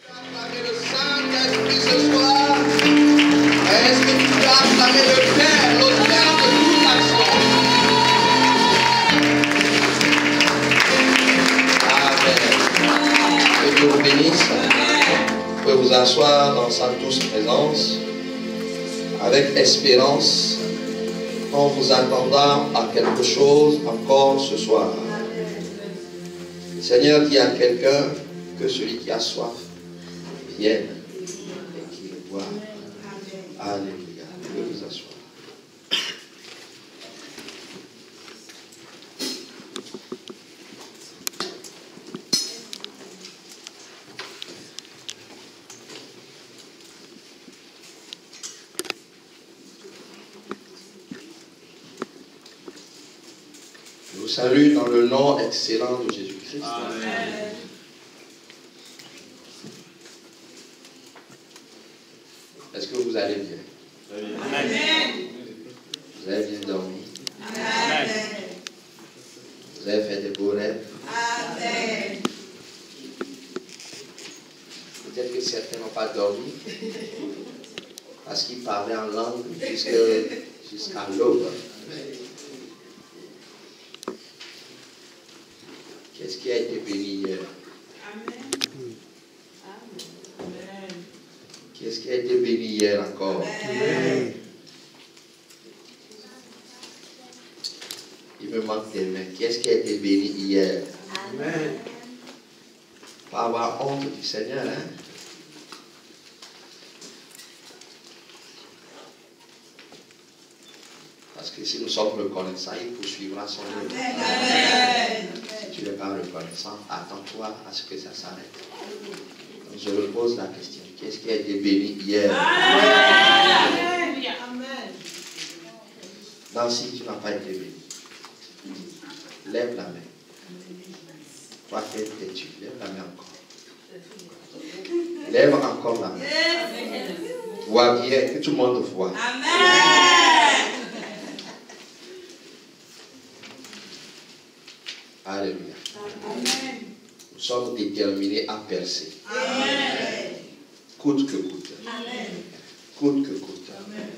Acclamer le Saint-Esprit ce soir. Est-ce que tu peux acclamer le Père, l'auteur de toute action? Amen. Que Dieu vous bénisse. Vous pouvez vous asseoir dans sa douce présence avec espérance en vous attendant à quelque chose encore ce soir. Le Seigneur dit à quelqu'un que celui qui a soif vienne et qu'il boive. Alléluia. Vous pouvez vous asseoir. Je vous salue dans le nom excellent de Jésus-Christ. Amen. Est-ce que vous allez bien? Amen. Vous avez bien dormi? Amen. Vous avez fait des beaux rêves? Amen. Peut-être que certains n'ont pas dormi parce qu'ils parlaient en langue jusqu'à l'aube. Qu'est-ce qui a été béni hier? Amen. Qu'est-ce qui a été béni hier encore? Amen. Il me manque des mains. Qu'est-ce qui a été béni hier? Amen. Pas avoir honte du Seigneur, hein? Parce que si nous sommes reconnaissants, il poursuivra son œuvre. Amen. Si tu n'es pas reconnaissant, attends-toi à ce que ça s'arrête. Donc je me pose la question. Qu'est-ce qui a été béni hier? Amen. Nancy, tu n'as pas été béni. Lève la main. Toi qui es têtu, lève la main encore. Lève encore la main. Vois bien, que tout le monde voit. Amen. Alléluia. Amen. Nous sommes déterminés à percer. Amen. Coûte que coûte. Amen. Coûte que coûte. Amen.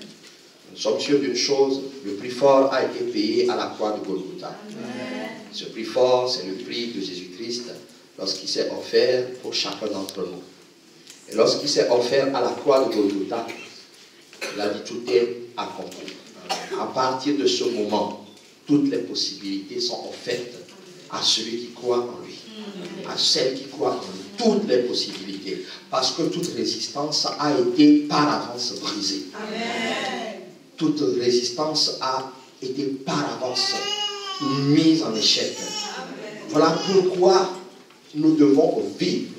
Nous sommes sûrs d'une chose, le prix fort a été payé à la croix de Golgotha. Amen. Ce prix fort, c'est le prix de Jésus-Christ lorsqu'il s'est offert pour chacun d'entre nous. Et lorsqu'il s'est offert à la croix de Golgotha, il a dit tout est accompli. À partir de ce moment, toutes les possibilités sont offertes à celui qui croit en lui, à celle qui croit en lui, toutes les possibilités, parce que toute résistance a été par avance brisée. Amen. Toute résistance a été par avance mise en échec. Amen. Voilà pourquoi nous devons vivre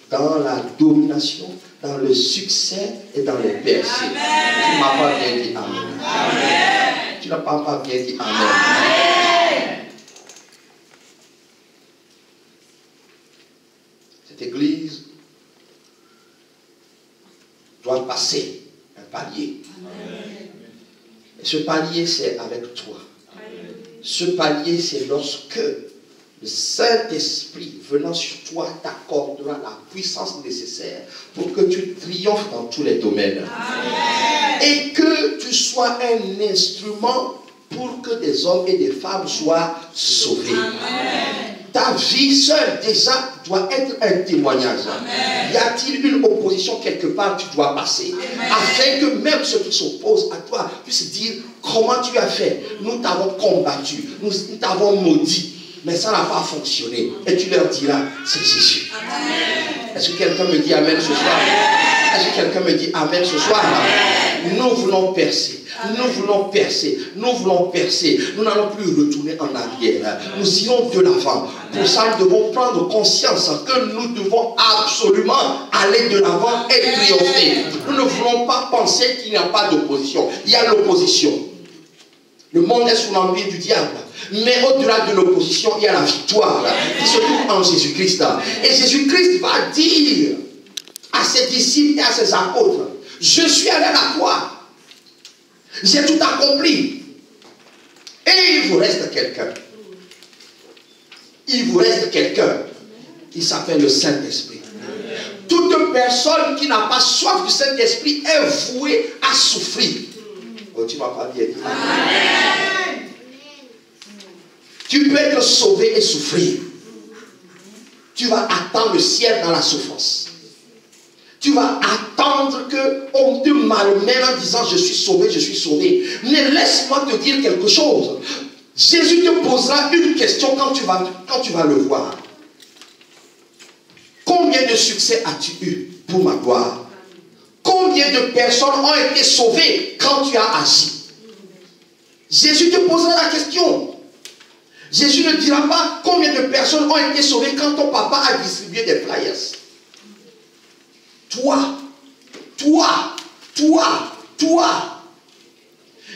dans la domination, dans le succès et dans le percées. Tu ne m'as pas bien dit Amen. Amen. Tu n'as pas bien dit Amen. Amen. Cette église doit passer un palier. Amen. Et ce palier, c'est avec toi. Amen. Ce palier, c'est lorsque le Saint-Esprit venant sur toi t'accordera la puissance nécessaire pour que tu triomphes dans tous les domaines. Amen. Et que tu sois un instrument pour que des hommes et des femmes soient sauvés. Amen. Ta vie seule déjà doit être un témoignage. Amen. Y a-t-il une opposition quelque part, tu dois passer. Amen. Afin que même ceux qui s'opposent à toi puissent dire comment tu as fait. Nous t'avons combattu, nous t'avons maudit, mais ça n'a pas fonctionné. Et tu leur diras, c'est Jésus. Est-ce que quelqu'un me dit Amen ce soir? Est-ce que quelqu'un me dit Amen ce soir? Amen. Nous voulons percer. Nous voulons percer, nous voulons percer. Nous n'allons plus retourner en arrière. Nous irons de l'avant. Pour ça, nous devons prendre conscience que nous devons absolument aller de l'avant et triompher. Nous ne voulons pas penser qu'il n'y a pas d'opposition. Il y a l'opposition. Le monde est sous l'empire du diable. Mais au-delà de l'opposition, il y a la victoire qui se trouve en Jésus-Christ. Et Jésus-Christ va dire à ses disciples et à ses apôtres, je suis allé à la croix. J'ai tout accompli. Et il vous reste quelqu'un. Il vous reste quelqu'un. Il s'appelle le Saint-Esprit. Toute toute personne qui n'a pas soif du Saint-Esprit est vouée à souffrir. Oh, tu ne vas pas bien dire. Amen. Tu peux être sauvé et souffrir. Tu vas attendre le ciel dans la souffrance. Tu vas attendre qu'on te malmène en disant je suis sauvé, je suis sauvé. Mais laisse-moi te dire quelque chose. Jésus te posera une question quand tu vas le voir. Combien de succès as-tu eu pour ma gloire? Combien de personnes ont été sauvées quand tu as agi? Jésus te posera la question. Jésus ne dira pas combien de personnes ont été sauvées quand ton papa a distribué des flyers. Toi.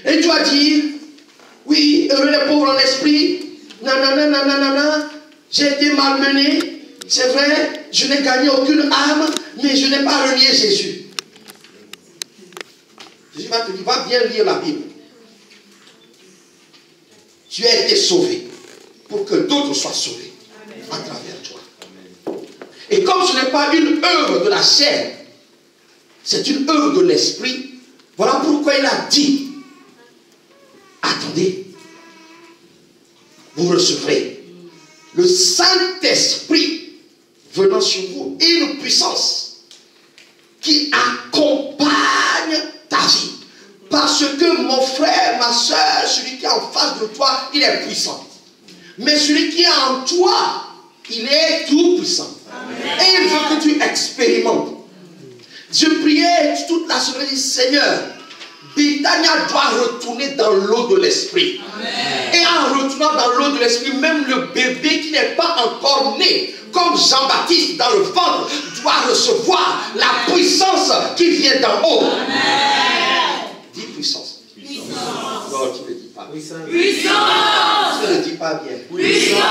Et tu vas dire, oui, heureux les pauvres en esprit, nanana, j'ai été malmené, c'est vrai, je n'ai gagné aucune âme, mais je n'ai pas renié Jésus. Jésus va te dire, va bien lire la Bible. Tu as été sauvé pour que d'autres soient sauvés à travers toi. Et comme ce n'est pas une œuvre de la chair, c'est une œuvre de l'esprit, voilà pourquoi il a dit, attendez, vous recevrez le Saint-Esprit venant sur vous et une puissance qui accompagne ta vie. Parce que mon frère, ma soeur, celui qui est en face de toi, il est puissant. Mais celui qui est en toi, il est tout puissant. Amen. Et il veut que tu expérimentes. Je priais toute la semaine, je dis, Seigneur, Bethania doit retourner dans l'eau de l'esprit. Et en retournant dans l'eau de l'esprit, même le bébé qui n'est pas encore né, comme Jean-Baptiste dans le ventre, doit recevoir la puissance qui vient d'en haut. Dis puissance. Non, tu ne le dis pas. Puissance. Tu ne le dis pas bien. Puissance.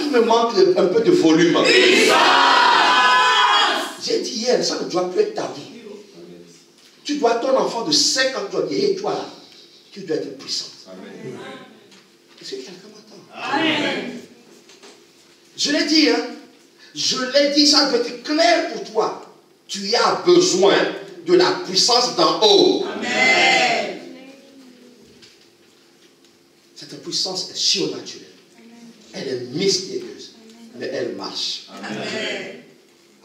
Il me manque un peu de volume. Puissance. J'ai dit hier, ça ne doit plus être ta vie. Tu dois, ton enfant de 5 ans, tu dois dire, hey, toi là, tu dois être puissant. Est-ce que quelqu'un m'entend? Amen. Je l'ai dit, hein. Je l'ai dit, ça doit être clair pour toi. Tu as besoin de la puissance d'en haut. Amen. Cette puissance est surnaturelle. Elle est mystérieuse. Mais elle marche. Amen.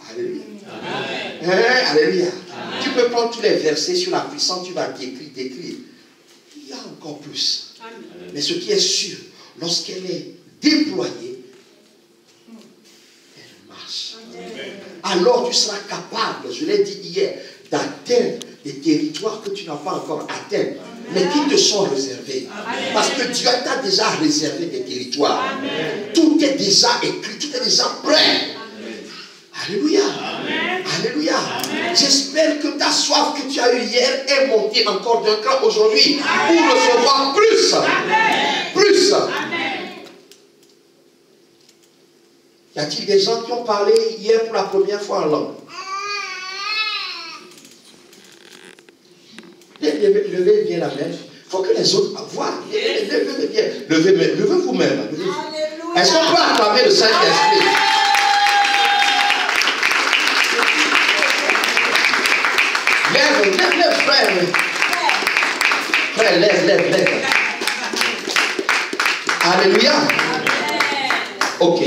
Alléluia. Amen. Alléluia. Amen. Tu peux prendre tous les versets sur la puissance, tu vas décrire. Il y a encore plus. Amen. Mais ce qui est sûr, lorsqu'elle est déployée, elle marche. Amen. Alors tu seras capable, je l'ai dit hier, d'atteindre des territoires que tu n'as pas encore atteints, mais qui te sont réservés. Amen. Parce que Dieu t'a déjà réservé des territoires. Amen. Tout est déjà écrit, tout est déjà prêt. Alléluia. Amen. Alléluia. J'espère que ta soif que tu as eue hier est montée encore d'un cran aujourd'hui pour recevoir plus. Amen. Plus. Amen. Y a-t-il des gens qui ont parlé hier pour la première fois en langue? Levez bien la main. Il faut que les autres voient. Levez bien. Levez vous-même. Est-ce qu'on peut acclamer le Saint-Esprit? Lève, frère. Frère, lève. Alléluia. Ok.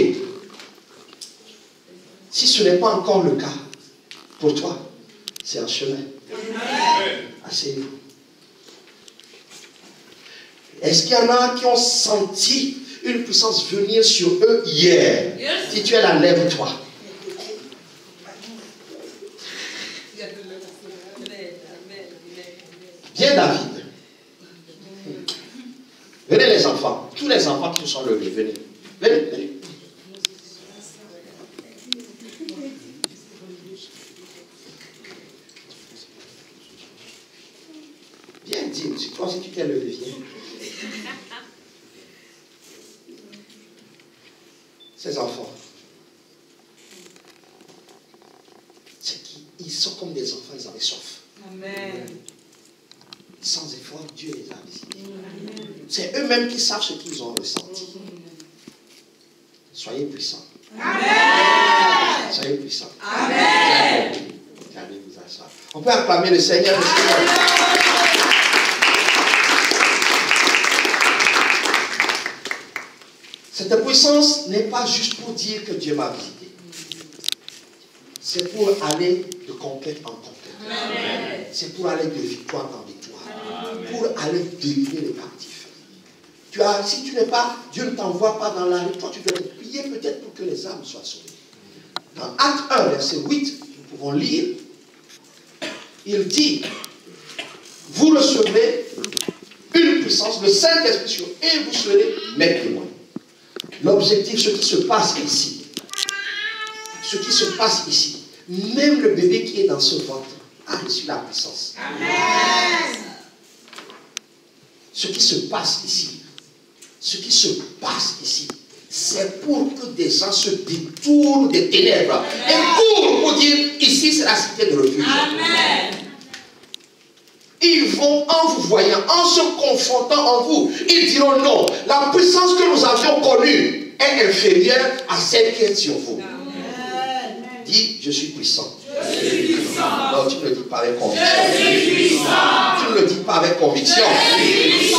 Si ce n'est pas encore le cas pour toi, c'est un chemin. Asseyez-vous. Est-ce qu'il y en a qui ont senti une puissance venir sur eux hier? Si tu es là, lève-toi. Viens, David. Venez les enfants. Tous les enfants qui sont levés, venez. Venez. Viens, dis, toi si tu t'es levé, viens. Ces enfants, ils sont comme des enfants, ils avaient soif. Amen. Sans effort, Dieu les a visités. C'est eux-mêmes qui savent ce qu'ils ont ressenti. Soyez puissants. Amen. Soyez puissants. Amen. Regardez-vous à ça. On peut acclamer le Seigneur. Le Seigneur. Cette puissance n'est pas juste pour dire que Dieu m'a visité. C'est pour aller de conquête en conquête. C'est pour aller de victoire en victoire. Amen. Pour aller délivrer les captifs. Si tu n'es pas, Dieu ne t'envoie pas dans la rue, toi tu dois prier peut-être pour que les âmes soient sauvées. Dans Acte 1, verset 8, nous pouvons lire, il dit, vous recevrez une puissance, le Saint-Esprit sur eux, et vous serez mes témoins. L'objectif, ce qui se passe ici, même le bébé qui est dans ce ventre a reçu la puissance. Amen. Ce qui se passe ici, c'est pour que des gens se détournent des ténèbres et courent pour dire, ici c'est la cité de refuge. Amen. Ils vont, en vous voyant, en se confrontant en vous, ils diront non, la puissance que nous avions connue est inférieure à celle qui est sur vous. Amen. Dis, je suis puissant. Je suis puissant. Non, tu ne le dis pas avec conviction. Je suis puissant. Tu ne le dis pas avec conviction. Je suis puissant.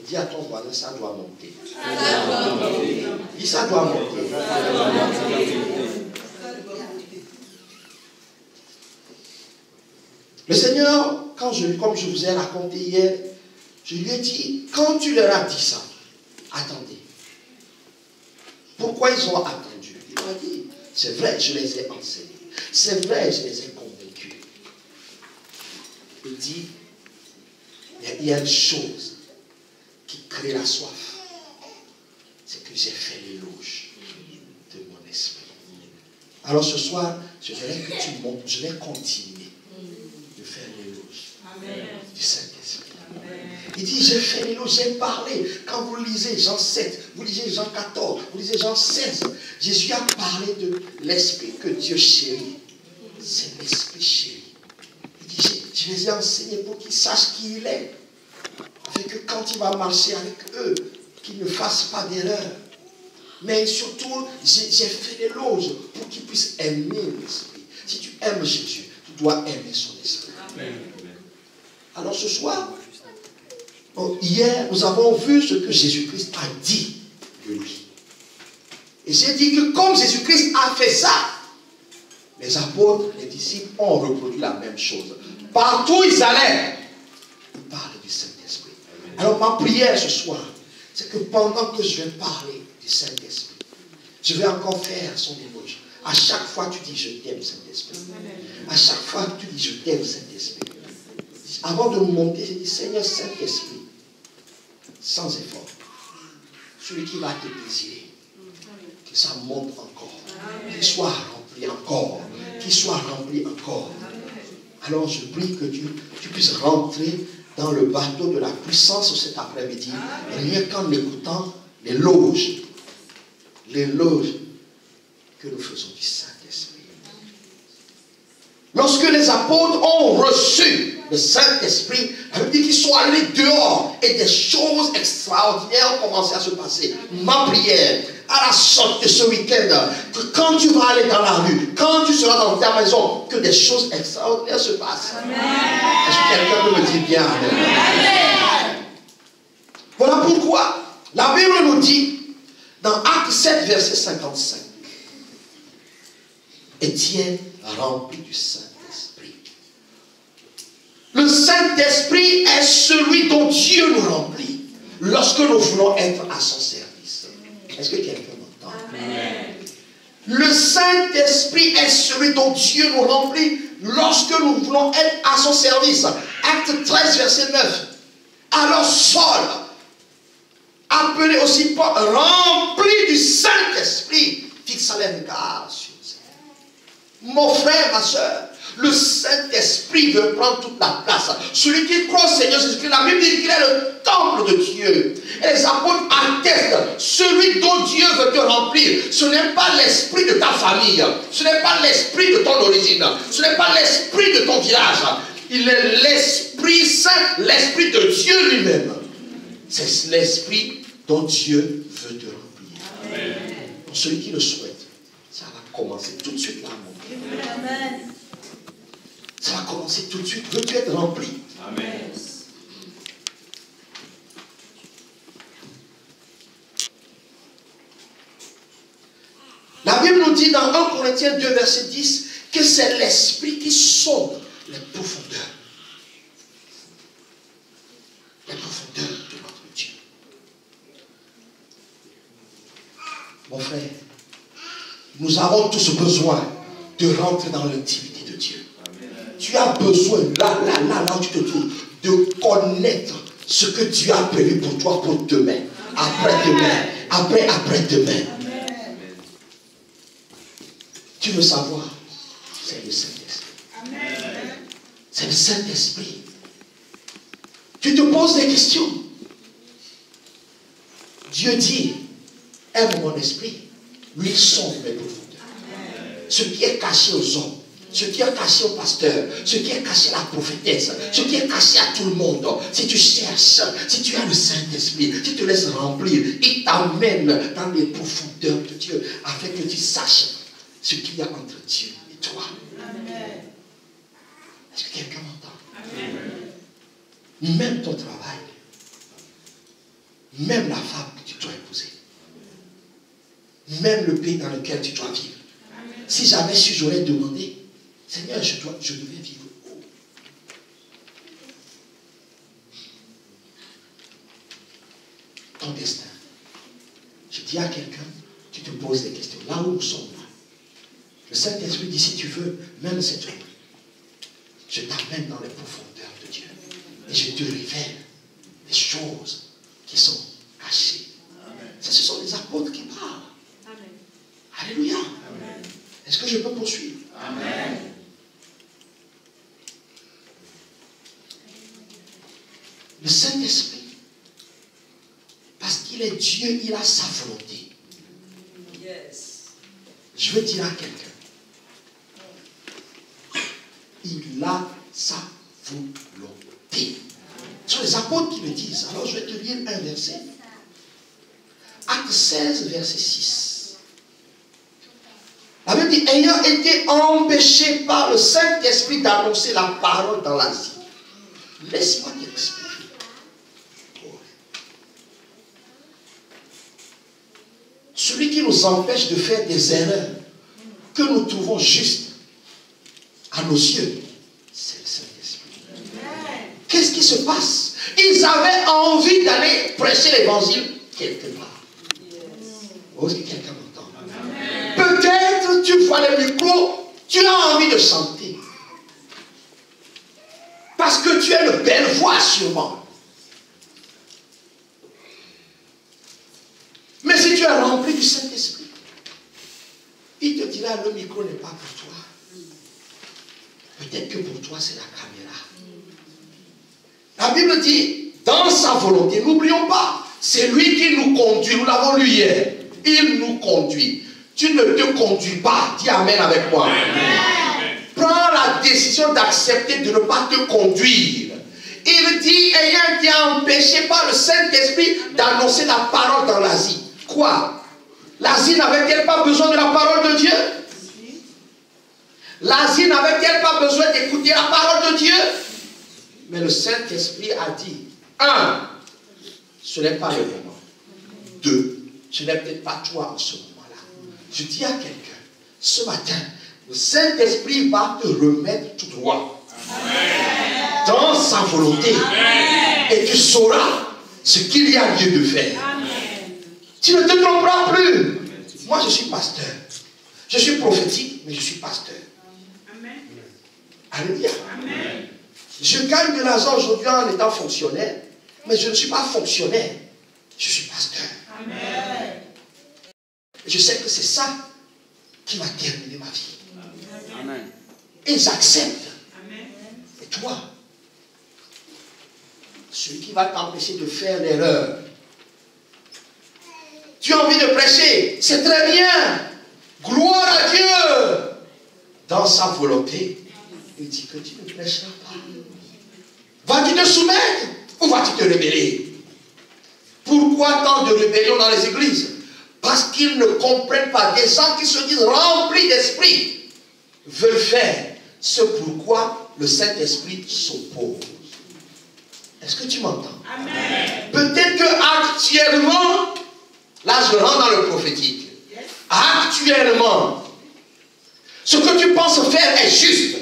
Dis à ton voisin, ça doit monter. Dis, ça doit monter. Le Seigneur, comme je vous ai raconté hier, je lui ai dit, quand tu leur as dit ça, attendez. Pourquoi ils ont attendu? Il m'a dit, c'est vrai, je les ai enseignés. C'est vrai, je les ai convaincus. Il dit, il y a une chose qui crée la soif. C'est que j'ai fait l'éloge de mon esprit. Alors ce soir, je voudrais que tu montes, je vais continuer de faire l'éloge du Saint-Esprit. Il dit, j'ai fait l'éloge, j'ai parlé. Quand vous lisez Jean 7, vous lisez Jean 14, vous lisez Jean 16, Jésus a parlé de l'Esprit que Dieu chérit. C'est l'Esprit chéri. Il dit, je les ai enseignés pour qu'ils sachent qui il est. Afin que quand il va marcher avec eux, qu'ils ne fassent pas d'erreur. Mais surtout, j'ai fait l'éloge pour qu'ils puissent aimer l'Esprit. Si tu aimes Jésus, tu dois aimer son Esprit. Amen. Alors ce soir, hier, nous avons vu ce que Jésus-Christ a dit de lui. Et j'ai dit que comme Jésus-Christ a fait ça, les apôtres, les disciples ont reproduit la même chose. Partout où ils allaient, ils parlaient du Saint-Esprit. Alors ma prière ce soir, c'est que pendant que je vais parler du Saint-Esprit, je vais encore faire son éloge. À chaque fois, tu dis, je t'aime, Saint-Esprit. À chaque fois, tu dis, je t'aime, Saint-Esprit. Avant de monter, j'ai dit, Seigneur Saint-Esprit, sans effort, celui qui va te désirer, que ça monte encore, qu'il soit rempli encore, qu'il soit rempli encore. Alors je prie que tu puisses rentrer dans le bateau de la puissance cet après-midi, rien qu'en écoutant l'éloge que nous faisons du Saint-Esprit. Lorsque les apôtres ont reçu le Saint-Esprit, ça veut dire qu'ils sont allés dehors et des choses extraordinaires ont commencé à se passer. Ma prière, à la sortie de ce week-end, que quand tu vas aller dans la rue, quand tu seras dans ta maison, que des choses extraordinaires se passent. Amen. Est-ce que quelqu'un peut me dire bien Amen? Amen. Voilà pourquoi la Bible nous dit, dans Acte 7, verset 55, Étienne rempli du Saint-Esprit. Le Saint-Esprit est celui dont Dieu nous remplit lorsque nous voulons être à son service. Est-ce que quelqu'un m'entend? Amen. Le Saint-Esprit est celui dont Dieu nous remplit lorsque nous voulons être à son service. Acte 13, verset 9. Alors Saul, appelé aussi Paul, rempli du Saint-Esprit, fixa les regards sur lui. Mon frère, ma soeur, le Saint-Esprit veut prendre toute la place. Celui qui croit au Seigneur Jésus-Christ, la Bible dit qu'il est le temple de Dieu. Et les apôtres attestent, celui dont Dieu veut te remplir, ce n'est pas l'esprit de ta famille, ce n'est pas l'esprit de ton origine, ce n'est pas l'esprit de ton village. Il est l'Esprit Saint, l'Esprit de Dieu lui-même. C'est l'Esprit dont Dieu veut te remplir. Amen. Pour celui qui le souhaite, commencer tout de suite là, mon frère. Amen. Ça va commencer tout de suite. Veux-tu être rempli? Amen. La Bible nous dit dans 1 Corinthiens 2, verset 10, que c'est l'esprit qui sonde les profondeurs. Les profondeurs de notre Dieu. Mon frère, nous avons tous besoin de rentrer dans l'intimité de Dieu. Amen. Tu as besoin, là où tu te trouves, de connaître ce que Dieu a prévu pour toi pour demain, après-demain, après-demain. Tu veux savoir? C'est le Saint-Esprit. C'est le Saint-Esprit. Tu te poses des questions. Dieu dit, aime mon esprit, lui sonde mes profondeurs. Ce qui est caché aux hommes, ce qui est caché au pasteur, ce qui est caché à la prophétesse, ce qui est caché à tout le monde. Si tu cherches, si tu as le Saint-Esprit, si tu te laisses remplir, il t'amène dans les profondeurs de Dieu afin que tu saches ce qu'il y a entre Dieu et toi. Amen. Est-ce que quelqu'un m'entend? Amen. Même ton travail, même la femme que tu dois épouser, même le pays dans lequel tu dois vivre. Amen. Si jamais j'aurais demandé, Seigneur, je devais vivre où? Ton destin. Je dis à quelqu'un, tu te poses des questions. Là où nous sommes, là. Le Saint-Esprit dit, si tu veux, même cette nuit, je t'amène dans les profondeurs de Dieu. Et je te révèle des choses qui sont cachées. Ça, ce sont les apôtres qui parlent. Amen. Alléluia. Amen. Est-ce que je peux poursuivre? Amen. Le Saint-Esprit, parce qu'il est Dieu, il a sa volonté. Yes. Je veux dire à quelqu'un, il a sa volonté. Ce sont les apôtres qui le disent. Alors je vais te lire un verset. Acte 16, verset 6. La Bible dit, ayant été empêché par le Saint-Esprit d'annoncer la parole dans l'Asie. Laisse-moi t'expliquer. Celui qui nous empêche de faire des erreurs que nous trouvons justes à nos yeux, c'est le Saint-Esprit. Qu'est-ce qui se passe? Ils avaient envie d'aller prêcher l'évangile quelque part. Est-ce que quelqu'un m'entend? Peut-être tu vois le micro, tu as envie de chanter. Parce que tu as une belle voix sûrement. Mais si tu es rempli du Saint-Esprit, il te dira, le micro n'est pas pour toi. Peut-être que pour toi, c'est la caméra. La Bible dit, dans sa volonté, n'oublions pas, c'est lui qui nous conduit. Nous l'avons lu hier. Il nous conduit. Tu ne te conduis pas. Dis Amen avec moi. Amen. Prends la décision d'accepter de ne pas te conduire. Il dit, ayant été empêché par le Saint-Esprit d'annoncer la parole dans l'Asie. Quoi? L'Asie n'avait-elle pas besoin de la parole de Dieu? L'Asie n'avait-elle pas besoin d'écouter la parole de Dieu? Mais le Saint-Esprit a dit, 1, ce n'est pas le moment. 2, ce n'est peut-être pas toi en ce moment-là. Je dis à quelqu'un, ce matin, le Saint-Esprit va te remettre tout droit. Amen. Dans sa volonté. Amen. Et tu sauras ce qu'il y a lieu de faire. Amen. Tu ne te tromperas plus. Moi, je suis pasteur. Je suis prophétique, mais je suis pasteur. Amen. Alléluia. Amen. Je gagne de l'argent aujourd'hui en étant fonctionnaire, mais je ne suis pas fonctionnaire. Je suis pasteur. Amen. Je sais que c'est ça qui va terminer ma vie. Amen. Et j'accepte. Et toi, celui qui va t'empêcher de faire l'erreur, tu as envie de prêcher, c'est très bien. Gloire à Dieu. Dans sa volonté, il dit que tu ne prêcheras pas. Vas-tu te soumettre ou vas-tu te rébeller? Pourquoi tant de rébellion dans les églises? Parce qu'ils ne comprennent pas. Des gens qui se disent remplis d'esprit veulent faire ce pourquoi le Saint-Esprit s'oppose. Est-ce que tu m'entends? Peut-être que actuellement, là je rentre dans le prophétique. Actuellement, ce que tu penses faire est juste.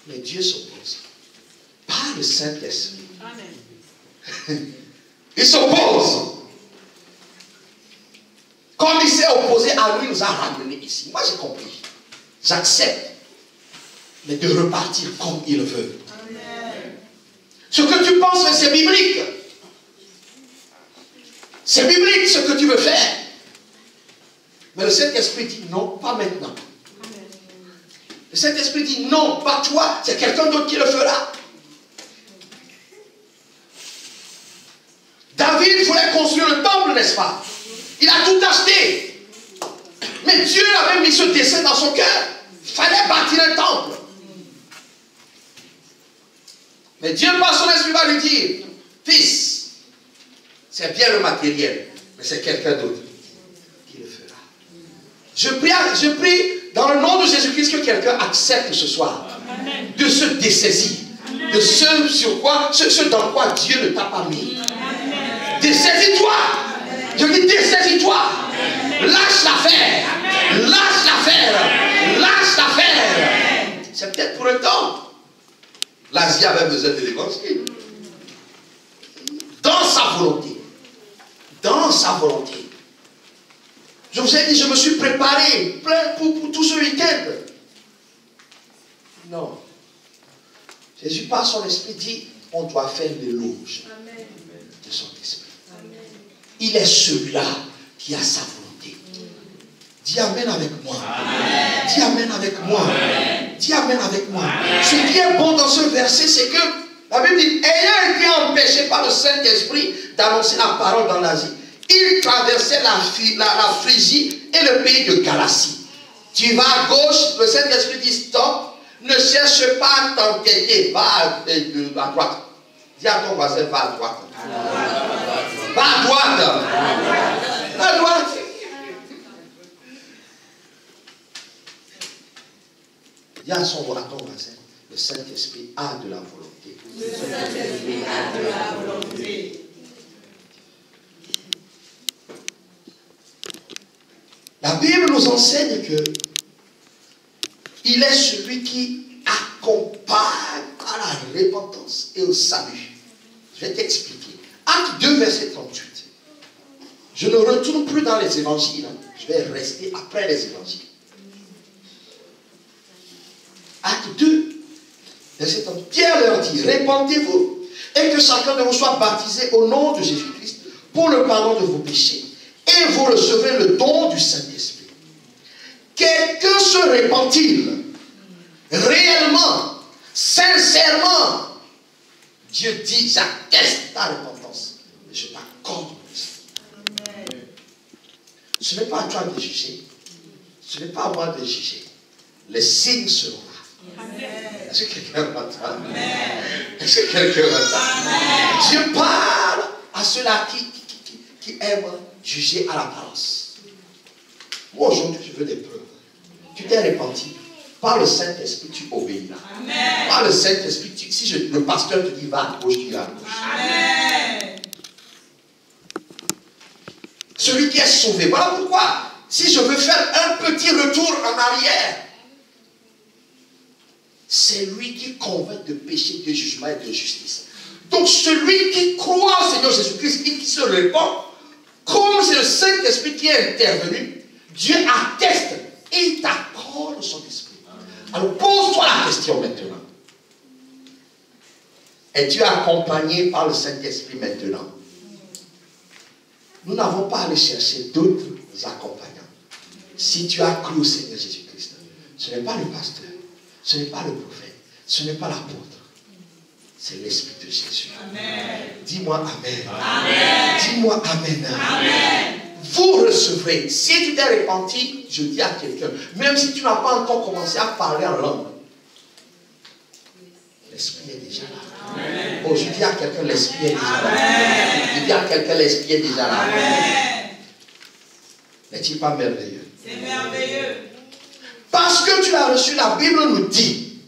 Mais Dieu s'oppose. Pas le Saint-Esprit. Il s'oppose. Comme il s'est opposé à lui, il nous a ramenés ici. Moi j'ai compris. J'accepte. Mais de repartir comme il veut. Ce que tu penses, c'est biblique. C'est biblique ce que tu veux faire. Mais le Saint-Esprit dit non, pas maintenant. Le Saint-Esprit dit non, pas toi, c'est quelqu'un d'autre qui le fera. David voulait construire le temple, n'est-ce pas? Il a tout acheté. Mais Dieu avait mis ce dessein dans son cœur. Il fallait bâtir un temple. Mais Dieu, par son esprit, va lui dire, fils, c'est bien le matériel, mais c'est quelqu'un d'autre qui le fera. Je prie dans le nom de Jésus-Christ que quelqu'un accepte ce soir de se dessaisir de ce sur quoi, ce dans quoi Dieu ne t'a pas mis. Dessaisis-toi. Je dis dessaisis-toi. Lâche l'affaire. Lâche l'affaire. Lâche l'affaire. C'est peut-être pour un temps. L'Asie avait besoin de l'évangile. Dans sa volonté. Dans sa volonté. Je vous ai dit, je me suis préparé plein pour tout ce week-end. Non. Jésus, par son esprit, dit, on doit faire l'éloge de son esprit. Il est celui-là qui a sa volonté. Dis Amen avec moi. Amen. Dis Amen avec moi. Amen. Dis Amen avec moi. Amen. Ce qui est bon dans ce verset, c'est que la Bible dit, ayant été empêché par le Saint-Esprit d'annoncer la parole dans l'Asie, il traversait la Phrygie et le pays de Galatie. Tu vas à gauche, le Saint-Esprit dit stop, ne cherche pas à t'entêter, va à droite. Dis à ton voisin, va à droite. Va à droite. Va à droite. Dis à ton voisin, le Saint-Esprit a de la volonté. Le Saint-Esprit a de la volonté. La Bible nous enseigne que il est celui qui accompagne à la repentance et au salut. Je vais t'expliquer. Acte 2, verset 38. Je ne retourne plus dans les évangiles. Je vais rester après les évangiles. Acte 2, verset 38. Pierre leur dit, répentez-vous et que chacun de vous soit baptisé au nom de Jésus-Christ pour le pardon de vos péchés. Et vous recevez le don du Saint-Esprit. Quelqu'un se répand-il réellement, sincèrement? Dieu dit, j'atteste ta repentance, mais je t'accorde mon esprit. Ce n'est pas à toi de juger, ce n'est pas à moi de juger. Les signes seront là. Est-ce que quelqu'un m'entend? Est-ce que quelqu'un m'entend? Dieu parle à ceux-là qui aiment juger à l'apparence. Moi aujourd'hui je veux des preuves. Tu t'es repenti. Par le Saint-Esprit tu obéiras. Par le Saint-Esprit, si le pasteur te dit va à gauche, tu vas à gauche. Amen. Celui qui est sauvé. Voilà pourquoi, si je veux faire un petit retour en arrière, c'est lui qui convainc de péché, de jugement et de justice. Donc celui qui croit au Seigneur Jésus-Christ et qui se répand, comme c'est le Saint-Esprit qui est intervenu, Dieu atteste et il t'accorde son esprit. Alors pose-toi la question maintenant. Es-tu accompagné par le Saint-Esprit maintenant? Nous n'avons pas à aller chercher d'autres accompagnants. Si tu as cru au Seigneur Jésus-Christ, ce n'est pas le pasteur, ce n'est pas le prophète, ce n'est pas l'apôtre. C'est l'Esprit de Jésus. Amen. Dis-moi Amen. Amen. Dis-moi Amen. Amen. Vous recevrez. Si tu t'es repenti, je dis à quelqu'un, même si tu n'as pas encore commencé à parler en langue, l'Esprit est déjà là. Amen. Oh, je dis à quelqu'un, l'esprit est déjà là. Je dis à quelqu'un, l'esprit est déjà là. N'est-il pas merveilleux? C'est merveilleux. Parce que tu l'as reçu, la Bible nous dit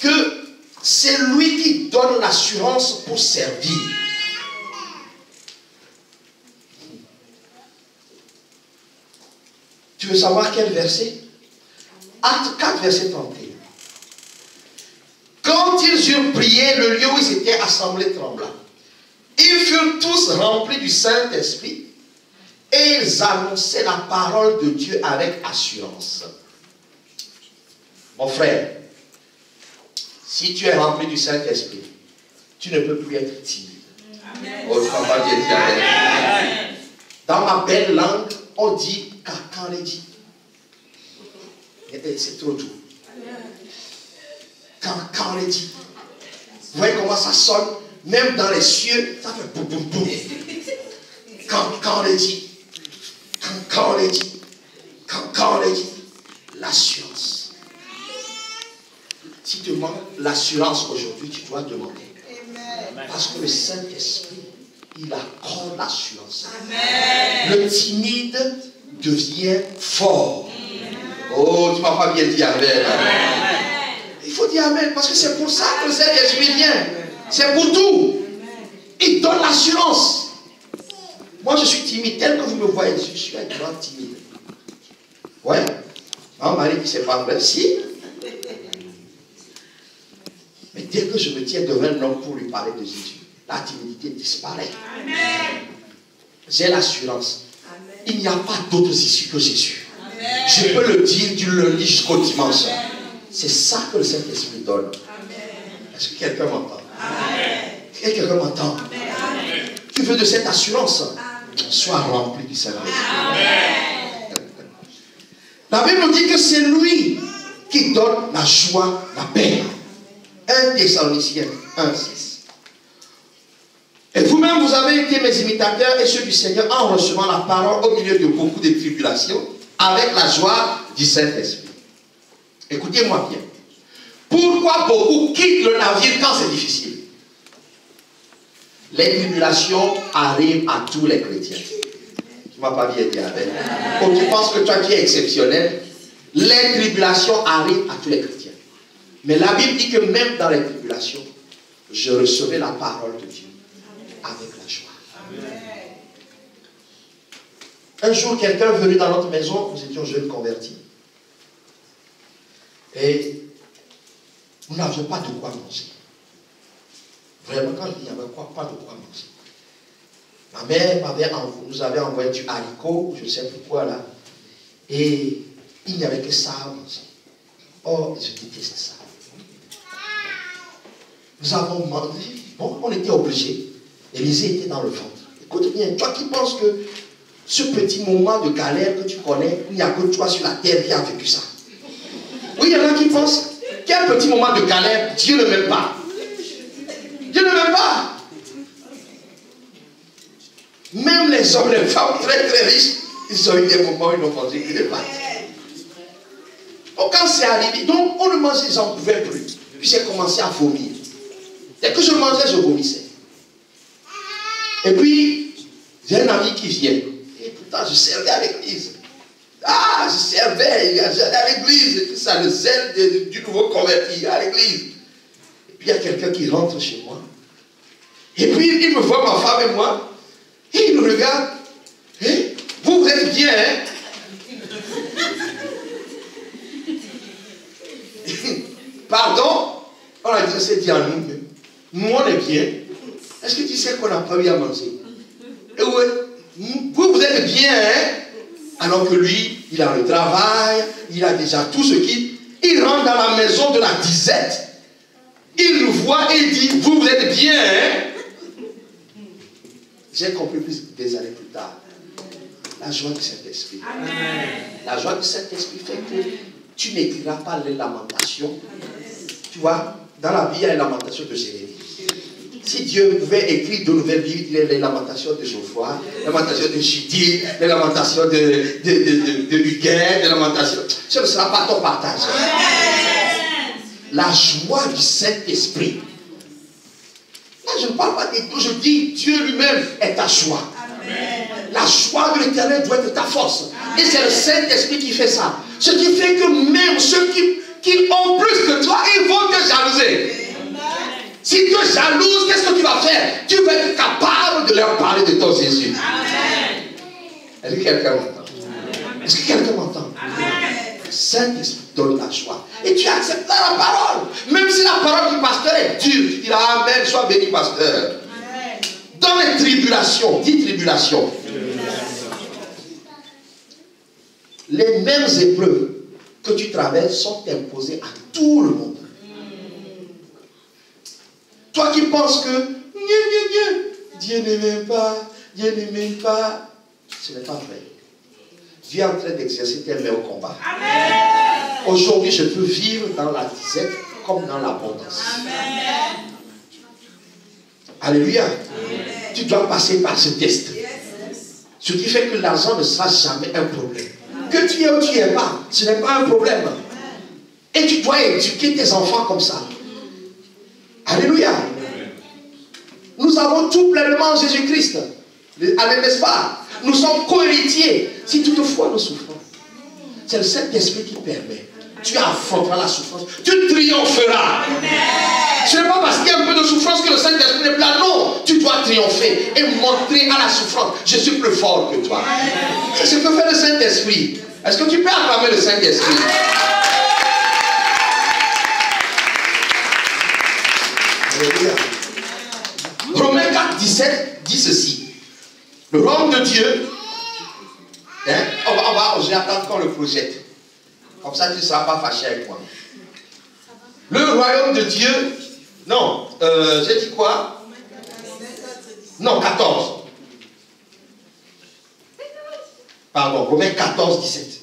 que c'est lui qui donne l'assurance pour servir. Tu veux savoir quel verset? Acte 4, verset 31. Quand ils eurent prié, le lieu où ils étaient assemblés trembla. Ils furent tous remplis du Saint-Esprit et ils annonçaient la parole de Dieu avec assurance. Mon frère, si tu es rempli du Saint-Esprit, tu ne peux plus être timide. Amen. Oh, je pas dire amen. Dans ma belle langue, on dit Kakaredi. C'est trop doux. Kakaredi. Vous voyez comment ça sonne? Même dans les cieux, ça fait boum boum boum. Kakaredi. Kakaredi. Kakaredi. L'assurance. Si tu demandes l'assurance aujourd'hui, tu dois demander. Parce que le Saint-Esprit, il accorde l'assurance. Le timide devient fort. Oh, tu ne m'as pas bien dit amen. Il faut dire amen, parce que c'est pour ça que le Saint-Esprit vient. C'est pour tout. Il donne l'assurance. Moi, je suis timide, tel que vous me voyez, je suis un grand timide. Ouais. Mon mari dit, c'est pas vrai. Si. Mais dès que je me tiens devant un homme pour lui parler de Jésus, la timidité disparaît. Amen. J'ai l'assurance. Il n'y a pas d'autres issues que Jésus. Amen. Je peux le dire du lundi jusqu'au dimanche. C'est ça que le Saint-Esprit donne. Est-ce que quelqu'un m'entend? Est-ce que quelqu'un m'entend? Tu veux de cette assurance? Sois rempli du Saint-Esprit. La Bible nous dit que c'est lui qui donne la joie, la paix. 1 Thessaloniciens 1:6. Et vous-même, vous avez été mes imitateurs et ceux du Seigneur en recevant la parole au milieu de beaucoup de tribulations, avec la joie du Saint-Esprit. Écoutez-moi bien. Pourquoi beaucoup quittent le navire quand c'est difficile? Les tribulations arrivent à tous les chrétiens. Tu ne m'as pas bien dit amen. Quand tu penses que toi tu es exceptionnel, les tribulations arrivent à tous les chrétiens. Mais la Bible dit que même dans les tribulations, je recevais la parole de Dieu avec la joie. Amen. Un jour, quelqu'un est venu dans notre maison, nous étions jeunes convertis. Et nous n'avions pas de quoi manger. Vraiment, quand je dis il n'y avait pas de quoi manger. Ma mère nous avait envoyé du haricot, je ne sais pourquoi là. Et il n'y avait que ça à manger. Oh, je déteste ça. Nous avons mangé. Bon, on était obligés. Élisée était dans le ventre. Écoute bien, toi qui penses que ce petit moment de galère que tu connais, il n'y a que toi sur la terre qui a vécu ça. Oui, il y en a qui pensent qu'un petit moment de galère, Dieu ne m'aime pas. Dieu ne m'aime pas. Même les hommes, les femmes très très riches, ils ont eu des moments où ils n'ont mangé que des pâtes. Donc quand c'est arrivé, donc on ne mangeait, j'en pouvais plus. Puis j'ai commencé à vomir. Dès que je mangeais, je vomissais. Et puis, j'ai un ami qui vient. Et pourtant, je servais à l'église. Ah, je servais, j'allais à l'église. Et tout ça, le zèle du nouveau converti à l'église. Et puis, il y a quelqu'un qui rentre chez moi. Et puis, il me voit, ma femme et moi. Et il me regarde. Eh, vous êtes bien, hein? Pardon? On a dit, c'est dit à nous. Nous, on est bien. Est-ce que tu sais qu'on n'a pas eu à manger? Et ouais, vous êtes bien, hein? Alors que lui, il a le travail, il a déjà tout ce qu'il... Il rentre dans la maison de la disette. Il nous voit et il dit, vous êtes bien, hein? J'ai compris des années plus tard. La joie du Saint-Esprit. La joie du Saint-Esprit fait que tu n'écriras pas les lamentations. Tu vois, dans la vie, il y a les lamentations de Jérémie. Si Dieu pouvait écrire de nouvelles vies, il y a les lamentations de Geoffroy, les lamentations de Judith, les lamentations de Huguet, les lamentations. Ce ne sera pas ton partage. la joie du Saint-Esprit. Là, je ne parle pas des deux, je dis Dieu lui-même est ta joie. Amen. La joie de l'Éternel doit être ta force. Amen. Et c'est le Saint-Esprit qui fait ça. Ce qui fait que même ceux qui ont plus que toi, ils vont te jalouser. Amen. Si tu es jalouse, qu'est-ce que tu vas faire? Tu vas être capable de leur parler de ton Jésus. Amen. Est-ce que quelqu'un m'entend? Est-ce que quelqu'un m'entend? Le Saint-Esprit donne la joie. Et tu acceptes la parole. Même si la parole du pasteur est dure, tu diras Amen, sois béni, pasteur. Amen. Dans les tribulations, dis tribulation. Les mêmes épreuves que tu traverses sont imposées à tout le monde. Toi qui penses que Dieu ne m'aime pas, Dieu ne m'aime pas, ce n'est pas vrai. Dieu est en train d'exercer tes mains au combat. Aujourd'hui, je peux vivre dans la disette comme dans l'abondance. Alléluia. Amen. Tu dois passer par ce test. Ce qui fait que l'argent ne sera jamais un problème. Que tu aies ou tu n'aies pas, ce n'est pas un problème. Et tu dois éduquer tes enfants comme ça. Alléluia. Nous avons tout pleinement en Jésus-Christ. N'est-ce pas? Nous sommes co-héritiers. Si toutefois nous souffrons, c'est le Saint-Esprit qui permet. Tu affronteras la souffrance. Tu triompheras. Ce n'est pas parce qu'il y a un peu de souffrance que le Saint-Esprit n'est plus là. Non, tu dois triompher et montrer à la souffrance, je suis plus fort que toi. C'est ce que fait le Saint-Esprit. Est-ce que tu peux acclamer le Saint-Esprit? Romains 4, 17 dit ceci. Le royaume de Dieu, je vais attendre qu'on le projette. Comme ça, tu ne seras pas fâché avec moi. Le royaume de Dieu, non, j'ai dit quoi? Non, 14. Pardon, Romains 14, 17.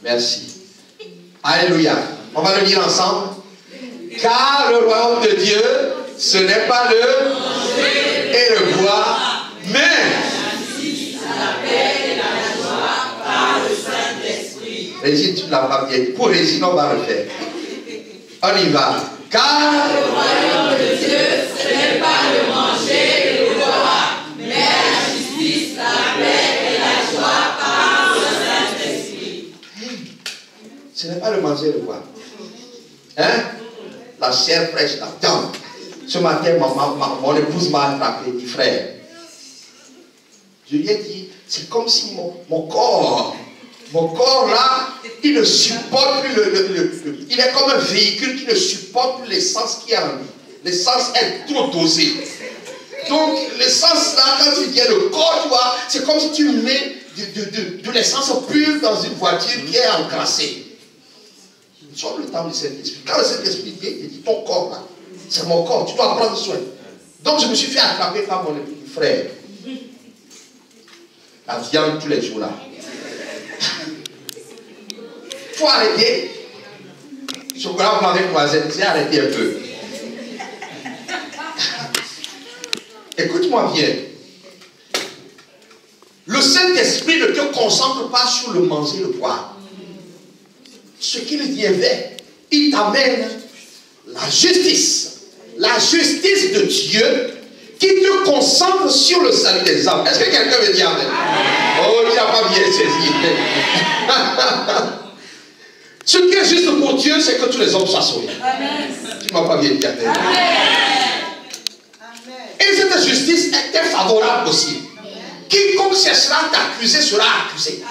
Merci. Alléluia. On va le lire ensemble. Car le royaume de Dieu, ce n'est pas le et le bois, mais la paix et la joie par le Saint-Esprit. Régine, tu ne l'as pas bien. Pour Régine, on va le faire. On y va. Car le royaume de Dieu, ce n'est pas le manger et le boire, mais la justice, la paix et la joie par le Saint-Esprit. Ce n'est pas le manger et le boire. Hein? La chair fraîche, la viande. Ce matin, mon épouse m'a attrapé, dit frère. Je lui ai dit, c'est comme si mon corps là, il ne supporte plus il est comme un véhicule qui ne supporte plus l'essence qui est en lui. L'essence est trop dosée. Donc, l'essence là, quand tu dis le corps, tu vois, c'est comme si tu mets de l'essence pure dans une voiture qui est encrassée. Nous sommes le temps du Saint-Esprit. Quand le Saint-Esprit vient, il dit ton corps là, c'est mon corps, tu dois prendre soin. Donc je me suis fait attraper par mon frère. La viande tous les jours là. Il faut arrêter. Chocolat blanc avec noisette, j'ai arrêté un peu. Écoute-moi bien. Le Saint-Esprit ne te concentre pas sur le manger et le boire. Ce qu'il dit est vrai. Il t'amène la justice. La justice de Dieu qui te concentre sur le salut des hommes. Est-ce que quelqu'un veut dire amen? Oh, il n'a pas bien saisi. Ce qui est juste pour Dieu, c'est que tous les hommes soient sauvés. Tu ne m'as pas bien dit amen. Et cette justice est favorable aussi. Quiconque cherchera à t'accuser sera accusé.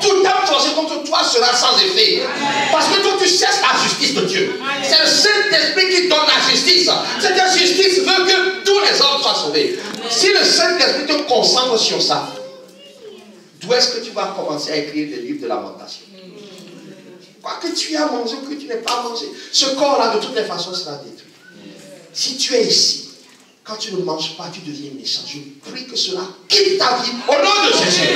Tout homme forcé contre toi sera sans effet. Parce que toi tu cherches la justice de Dieu. C'est le Saint-Esprit qui donne la justice. Cette justice veut que tous les hommes soient sauvés. Si le Saint-Esprit te concentre sur ça, d'où est-ce que tu vas commencer à écrire des livres de lamentation? Quoi que tu aies à manger ou que tu n'aies pas mangé, ce corps-là de toutes les façons sera détruit. Si tu es ici, quand tu ne manges pas, tu deviens méchant. Je prie que cela quitte ta vie au nom de Jésus.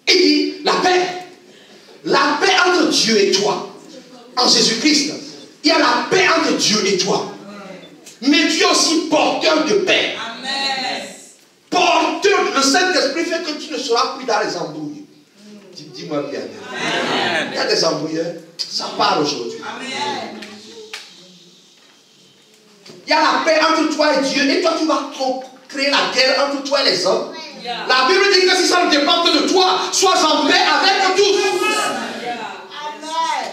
Il dit la paix. La paix entre Dieu et toi. En Jésus-Christ, il y a la paix entre Dieu et toi. Mais Dieu est aussi porteur de paix. Porteur, le Saint-Esprit fait que tu ne seras plus dans les embrouilles. Dis-moi bien. Amen. Il y a des embrouilles. Ça part aujourd'hui. Il y a la paix entre toi et Dieu. Et toi, tu vas créer la guerre entre toi et les hommes. La Bible dit que si ça ne dépend que de toi, sois en paix avec tous.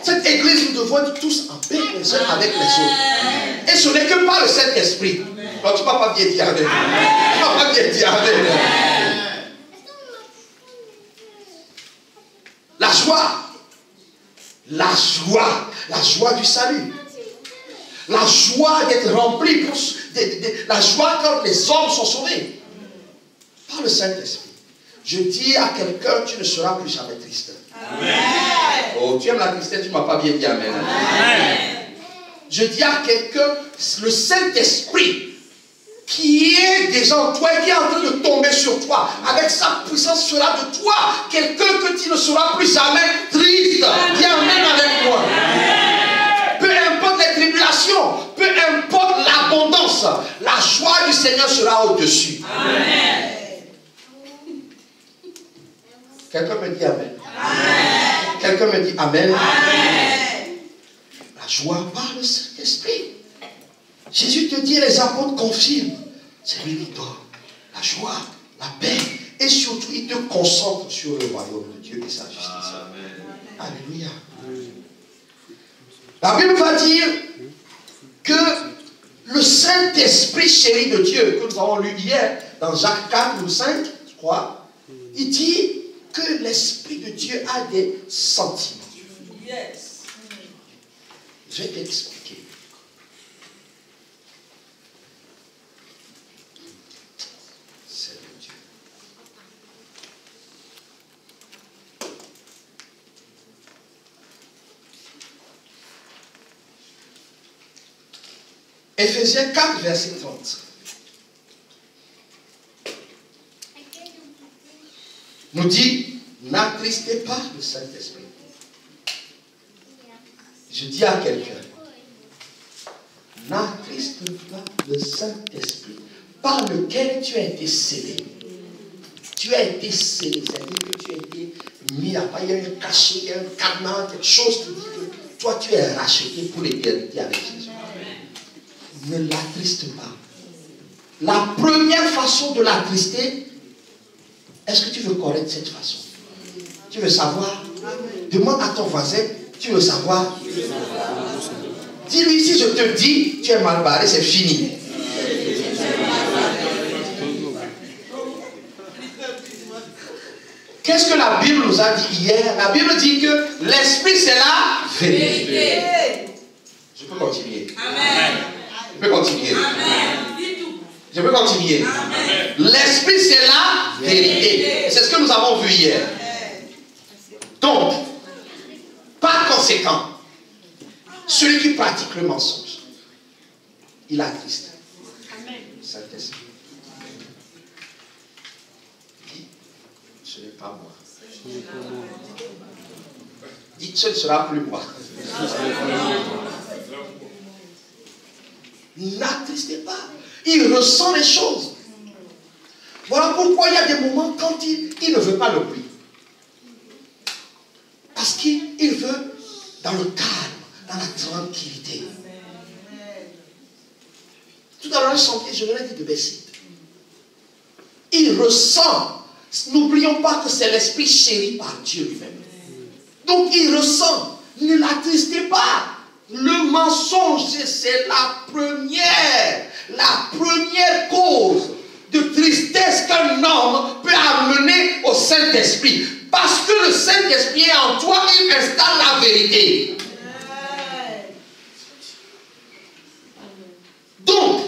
Cette église, nous devons être tous en paix les uns avec les autres. Et ce n'est que par le Saint-Esprit. Donc tu ne vas pas bien dire Amen. Tu ne vas pas bien dire Amen. La joie du salut. La joie d'être rempli. La joie quand les hommes sont sauvés. Par le Saint-Esprit. Je dis à quelqu'un, tu ne seras plus jamais triste. Amen. Oh, tu aimes la tristesse, tu ne m'as pas bien dit Amen. Amen. Je dis à quelqu'un, le Saint-Esprit qui est déjà en toi et qui est en train de tomber sur toi, avec sa puissance fera de toi quelqu'un que tu ne seras plus jamais triste. Dis Amen avec moi. Peu importe les tribulations, peu importe l'abondance, la joie du Seigneur sera au-dessus. Amen. Quelqu'un me dit Amen. Amen. Quelqu'un me dit Amen. Amen. La joie par le Saint-Esprit. Jésus te dit, les apôtres confirment. C'est lui qui donne la joie, la paix. Et surtout, il te concentre sur le royaume de Dieu et sa justice. Amen. Alléluia. La Bible va dire que le Saint-Esprit chéri de Dieu, que nous avons lu hier, dans Jacques 4 ou 5, je crois, il dit que l'Esprit de Dieu a des sentiments. Yes. Je vais t'expliquer. C'est le Dieu. Éphésiens 4, verset 30. Nous dit, n'attristez pas le Saint-Esprit. Je dis à quelqu'un, n'attriste pas le Saint-Esprit par lequel tu as été scellé. Tu as été scellé, c'est-à-dire que tu as été mis à part, il y a un cachet, il y a un cadenas, quelque chose qui dit que toi tu es racheté pour l'éternité avec Jésus. Ne l'attriste pas. La première façon de l'attrister, est-ce que tu veux connaître cette façon? Tu veux savoir? Demande à ton voisin, tu veux savoir? Dis-lui, si je te dis, tu es mal barré, c'est fini. Qu'est-ce que la Bible nous a dit hier? La Bible dit que l'esprit c'est la vérité. Je peux continuer. Amen. Je peux continuer. Amen. Je peux continuer. L'esprit c'est la vérité. C'est ce que nous avons vu hier. Donc, par conséquent, celui qui pratique le mensonge, il attriste. Saint-Esprit. Dis, ce n'est pas moi. Dis, ce ne sera plus moi. N'attristez pas. Il ressent les choses. Voilà pourquoi il y a des moments quand il ne veut pas le bruit. Parce qu'il veut dans le calme, dans la tranquillité. Tout à l'heure, je chantais, je venais de baisser. Il ressent. N'oublions pas que c'est l'esprit chéri par Dieu lui-même. Donc il ressent. Ne l'attristez pas. Le mensonge, c'est la première cause de tristesse qu'un homme peut amener au Saint-Esprit. Parce que le Saint-Esprit est en toi, il installe la vérité. Donc,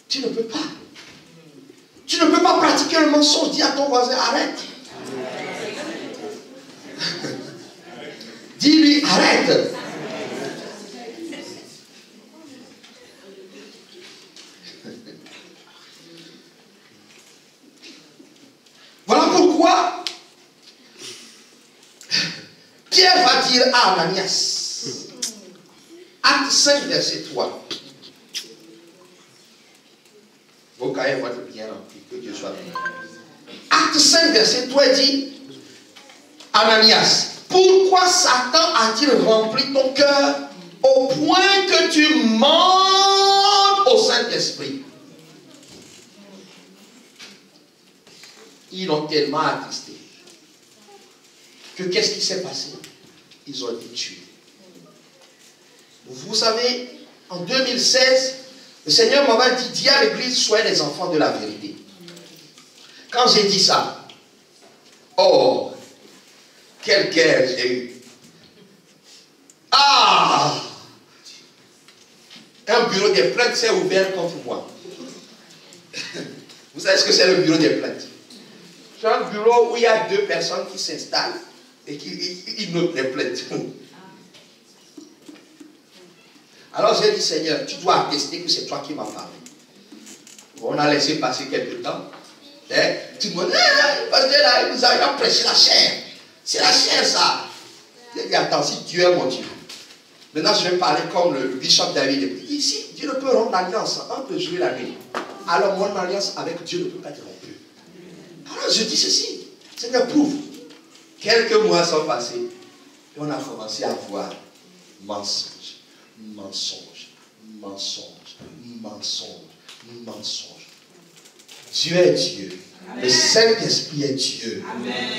tu ne peux pas. Tu ne peux pas pratiquer un mensonge. Dis à ton voisin, arrête. Dis-lui, arrête. Voilà pourquoi Pierre va dire à Ananias, Acte 5, verset 3. Vos cahiers vont être bien remplis. Que Dieu soit béni. Acte 5, verset 3 dit, Ananias, pourquoi Satan a-t-il rempli ton cœur au point que tu mentes au Saint-Esprit? Ils l'ont tellement attristé que qu'est-ce qui s'est passé? Ils ont été tués. Vous savez, en 2016, le Seigneur m'avait dit, dis à l'église, soyez les enfants de la vérité. Quand j'ai dit ça, oh, quelle guerre j'ai eu. Ah! Un bureau des plaintes s'est ouvert contre moi. Vous savez ce que c'est le bureau des plaintes? C'est un bureau où il y a deux personnes qui s'installent et qui notent les plaintes. Alors j'ai dit, Seigneur, tu dois attester que c'est toi qui m'as parlé. On a laissé passer quelques temps. Tout le monde, parce que là, vous avez prêché la chair. C'est la chair, ça. J'ai dit, attends, si Dieu est mon Dieu. Maintenant, je vais parler comme le bishop David. Ici, Dieu ne peut rompre l'alliance entre le jour et la nuit. Alors, mon alliance avec Dieu ne peut pas être rompue. Alors, je dis ceci. Seigneur, prouve. Quelques mois sont passés. Et on a commencé à voir mensonge, mensonge, mensonge, mensonge, mensonge. Dieu est Dieu. Amen. Le Saint-Esprit est Dieu.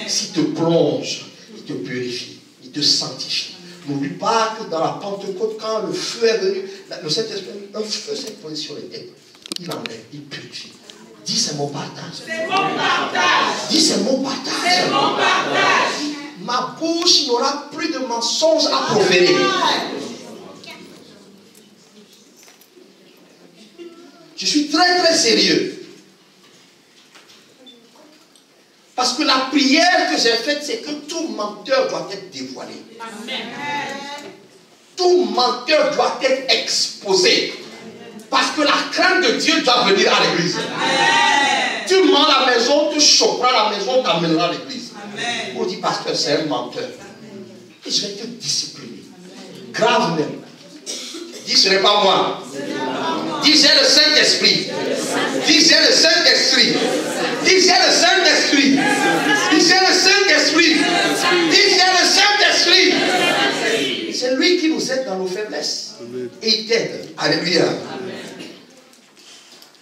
S'il te plonge, il te purifie, il te sanctifie. N'oublie pas que dans la Pentecôte, quand le feu est venu, le Saint-Esprit, un feu s'est posé sur les têtes. Il enlève, il purifie. Dis, c'est mon partage. C'est mon partage. Dis, c'est mon partage. C'est mon partage. Ma bouche n'aura plus de mensonges à proférer. Je suis très très sérieux. Parce que la prière que j'ai faite, c'est que tout menteur doit être dévoilé. Amen. Tout menteur doit être exposé. Parce que la crainte de Dieu doit venir à l'église. Tu mens à la maison, tu choperas la maison, tu amèneras à l'église. On dit, pasteur, c'est un menteur. Et je vais te discipliner. Grave même. Dis, ce n'est pas moi. Dis, j'ai le Saint-Esprit. Dis, j'ai le Saint-Esprit. Dis, j'ai le Saint-Esprit. Dis, j'ai le Saint-Esprit. Dis, j'ai le Saint-Esprit. C'est lui qui nous aide dans nos faiblesses. Et il t'aide. Alléluia.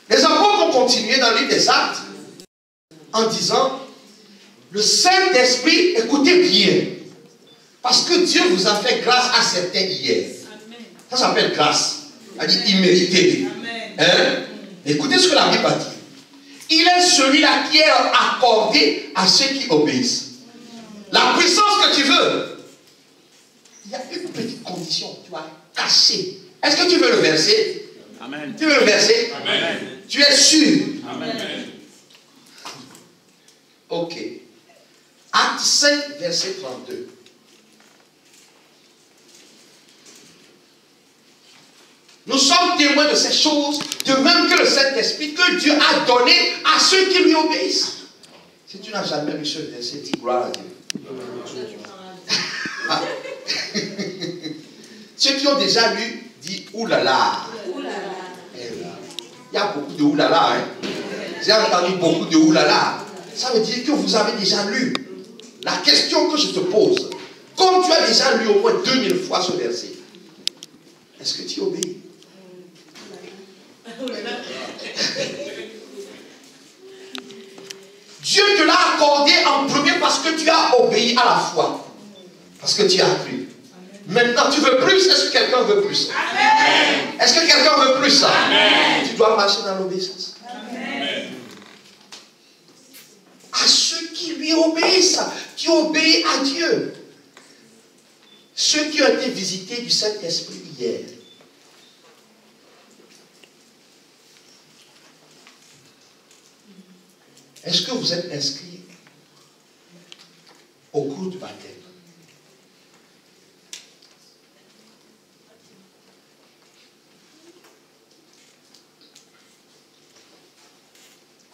Les apôtres ont continué dans le livre des Actes en disant, le Saint-Esprit, écoutez bien, parce que Dieu vous a fait grâce à certains hier. Ça s'appelle grâce. C'est-à-dire immérité. Hein? Écoutez ce que la Bible a dit. Il est celui-là qui est accordé à ceux qui obéissent. La puissance que tu veux, il y a une petite condition. Tu vas cacher. Est-ce que tu veux le verser? Amen. Tu veux le verser? Amen. Tu es sûr? Amen. Ok. Acte 5, verset 32. Nous sommes témoins de ces choses, de même que le Saint-Esprit que Dieu a donné à ceux qui lui obéissent. Si tu n'as jamais lu ce verset, dis gloire à Dieu. Ceux qui ont déjà lu, dis oulala. Il y a beaucoup de oulala. Hein? J'ai entendu beaucoup de oulala. Ça veut dire que vous avez déjà lu. La question que je te pose, comme tu as déjà lu au moins 2000 fois ce verset, est-ce que tu obéis? Dieu te l'a accordé en premier parce que tu as obéi à la foi. Parce que tu as cru. Maintenant, tu veux plus? Est-ce que quelqu'un veut plus? Est-ce que quelqu'un veut plus? Amen. Tu dois marcher dans l'obéissance. À ceux qui lui obéissent, qui obéissent à Dieu. Ceux qui ont été visités du Saint-Esprit hier. Est-ce que vous êtes inscrit au cours du baptême?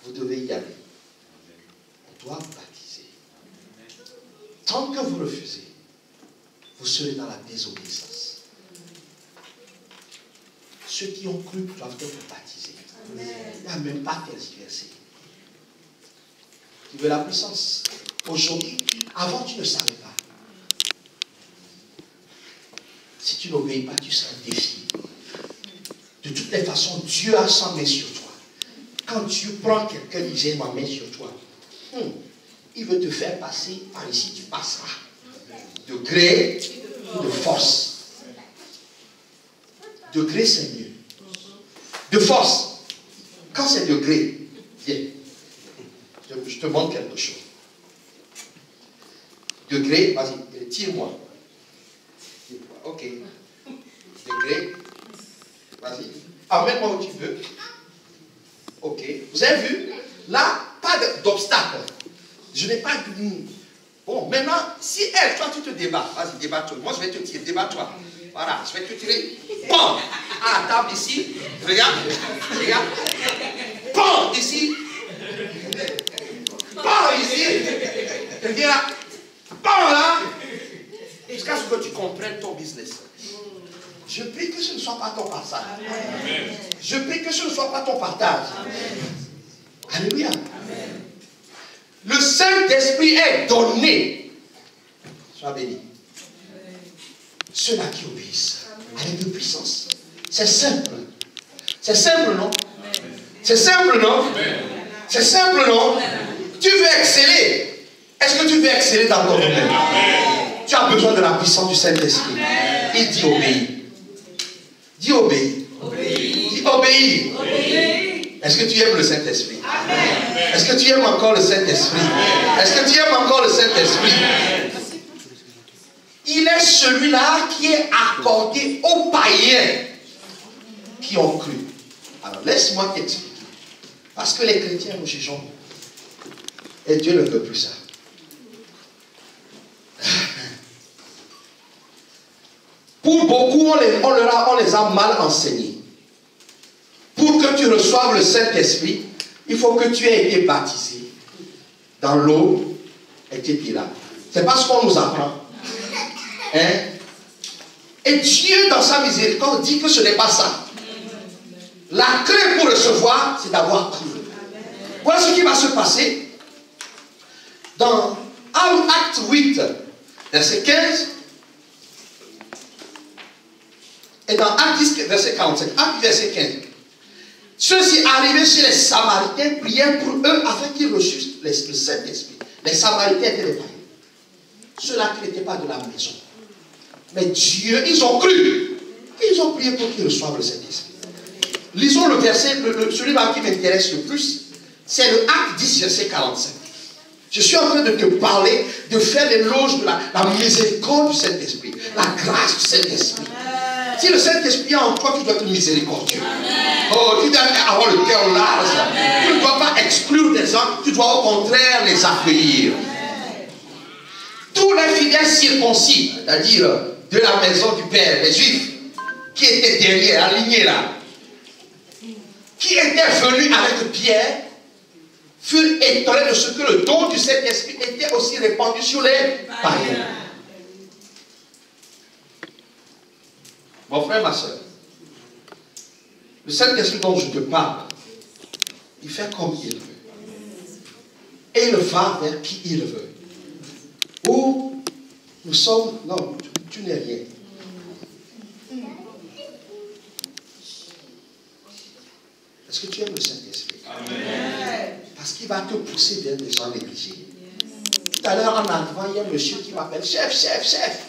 Vous devez y aller. On doit vous baptiser. Tant que vous refusez, vous serez dans la désobéissance. Ceux qui ont cru doivent être baptisés. Il n'y a même pas tergiversé. Tu veux la puissance. Aujourd'hui, avant tu ne savais pas. Si tu n'obéis pas, tu seras défié. De toutes les façons, Dieu a sa main sur toi. Quand Dieu prend quelqu'un, il j'ai ma main sur toi. Il veut te faire passer par ici, tu passeras. De gré, de force. De gré, c'est mieux. De force. Quand c'est de gré, viens. Je te montre quelque chose. De gré, vas-y, tire-moi. Ok. De gré. Vas-y. Emmène-moi où tu veux. Ok. Vous avez vu? Là, pas d'obstacle. Je n'ai pas de... Bon, maintenant, si elle, toi, tu te débats. Vas-y, débat-toi. Moi, je vais te tirer. Débat-toi. Voilà, je vais te tirer. Bon. Ah, table ici. Regarde. Regarde. Bon, ici. Bon, ici. Et viens là. Bon, là. Jusqu'à ce que tu comprennes ton business. Je prie que ce ne soit pas ton partage. Amen. Je prie que ce ne soit pas ton partage. Amen. Alléluia. Amen. Le Saint-Esprit est donné. Sois béni. Ceux-là qui obéissent avec de puissance. C'est simple. C'est simple, non? C'est simple, non? C'est simple, non? Tu veux exceller. Est-ce que tu veux exceller dans ton domaine? Tu as besoin de la puissance du Saint-Esprit. Il dit obéis. Dis obéis. Dis obéis. Est-ce que tu aimes le Saint-Esprit? Est-ce que tu aimes encore le Saint-Esprit? Est-ce que tu aimes encore le Saint-Esprit? Il est celui-là qui est accordé aux païens qui ont cru. Alors laisse-moi t'expliquer. Parce que les chrétiens nous jugeons. Et Dieu ne veut plus ça. Pour beaucoup, on les a mal enseignés. Pour que tu reçoives le Saint-Esprit, il faut que tu aies été baptisé dans l'eau et tes pieds là. C'est pas ce qu'on nous apprend. Hein? Et Dieu, dans sa miséricorde, dit que ce n'est pas ça. La clé pour recevoir, c'est d'avoir cru. Voilà ce qui va se passer dans Acte 8, verset 15. Et dans Acte 10, verset 45. Acte verset 15. Ceux-ci arrivés chez les Samaritains prièrent pour eux afin qu'ils reçussent le Saint-Esprit. Les Samaritains étaient les païens. Ceux-là qui n'étaient pas de la maison. Mais Dieu, ils ont cru. Ils ont prié pour qu'ils reçoivent le Saint-Esprit. Lisons le verset, celui-là qui m'intéresse le plus. C'est le Acte 10, verset 45. Je suis en train de te parler, de faire l'éloge de la miséricorde du Saint-Esprit. La grâce du Saint-Esprit. Si le Saint-Esprit est en toi, tu dois être miséricordieux. Oh, tu dois avoir le cœur large. Tu ne dois pas exclure des gens, tu dois au contraire les accueillir. Tous les fidèles circoncis, c'est-à-dire de la maison du Père, les Juifs, qui étaient derrière, alignés là, qui étaient venus avec Pierre, furent étonnés de ce que le don du Saint-Esprit était aussi répandu sur les païens. Mon frère, ma soeur, le Saint-Esprit dont je te parle, il fait comme il veut. Et il va vers qui il veut. Où nous sommes, non, tu n'es rien. Est-ce que tu aimes le Saint-Esprit? Parce qu'il va te pousser vers des gens négligés. Tout à l'heure, en arrivant, il y a un monsieur qui m'appelle chef, chef, chef.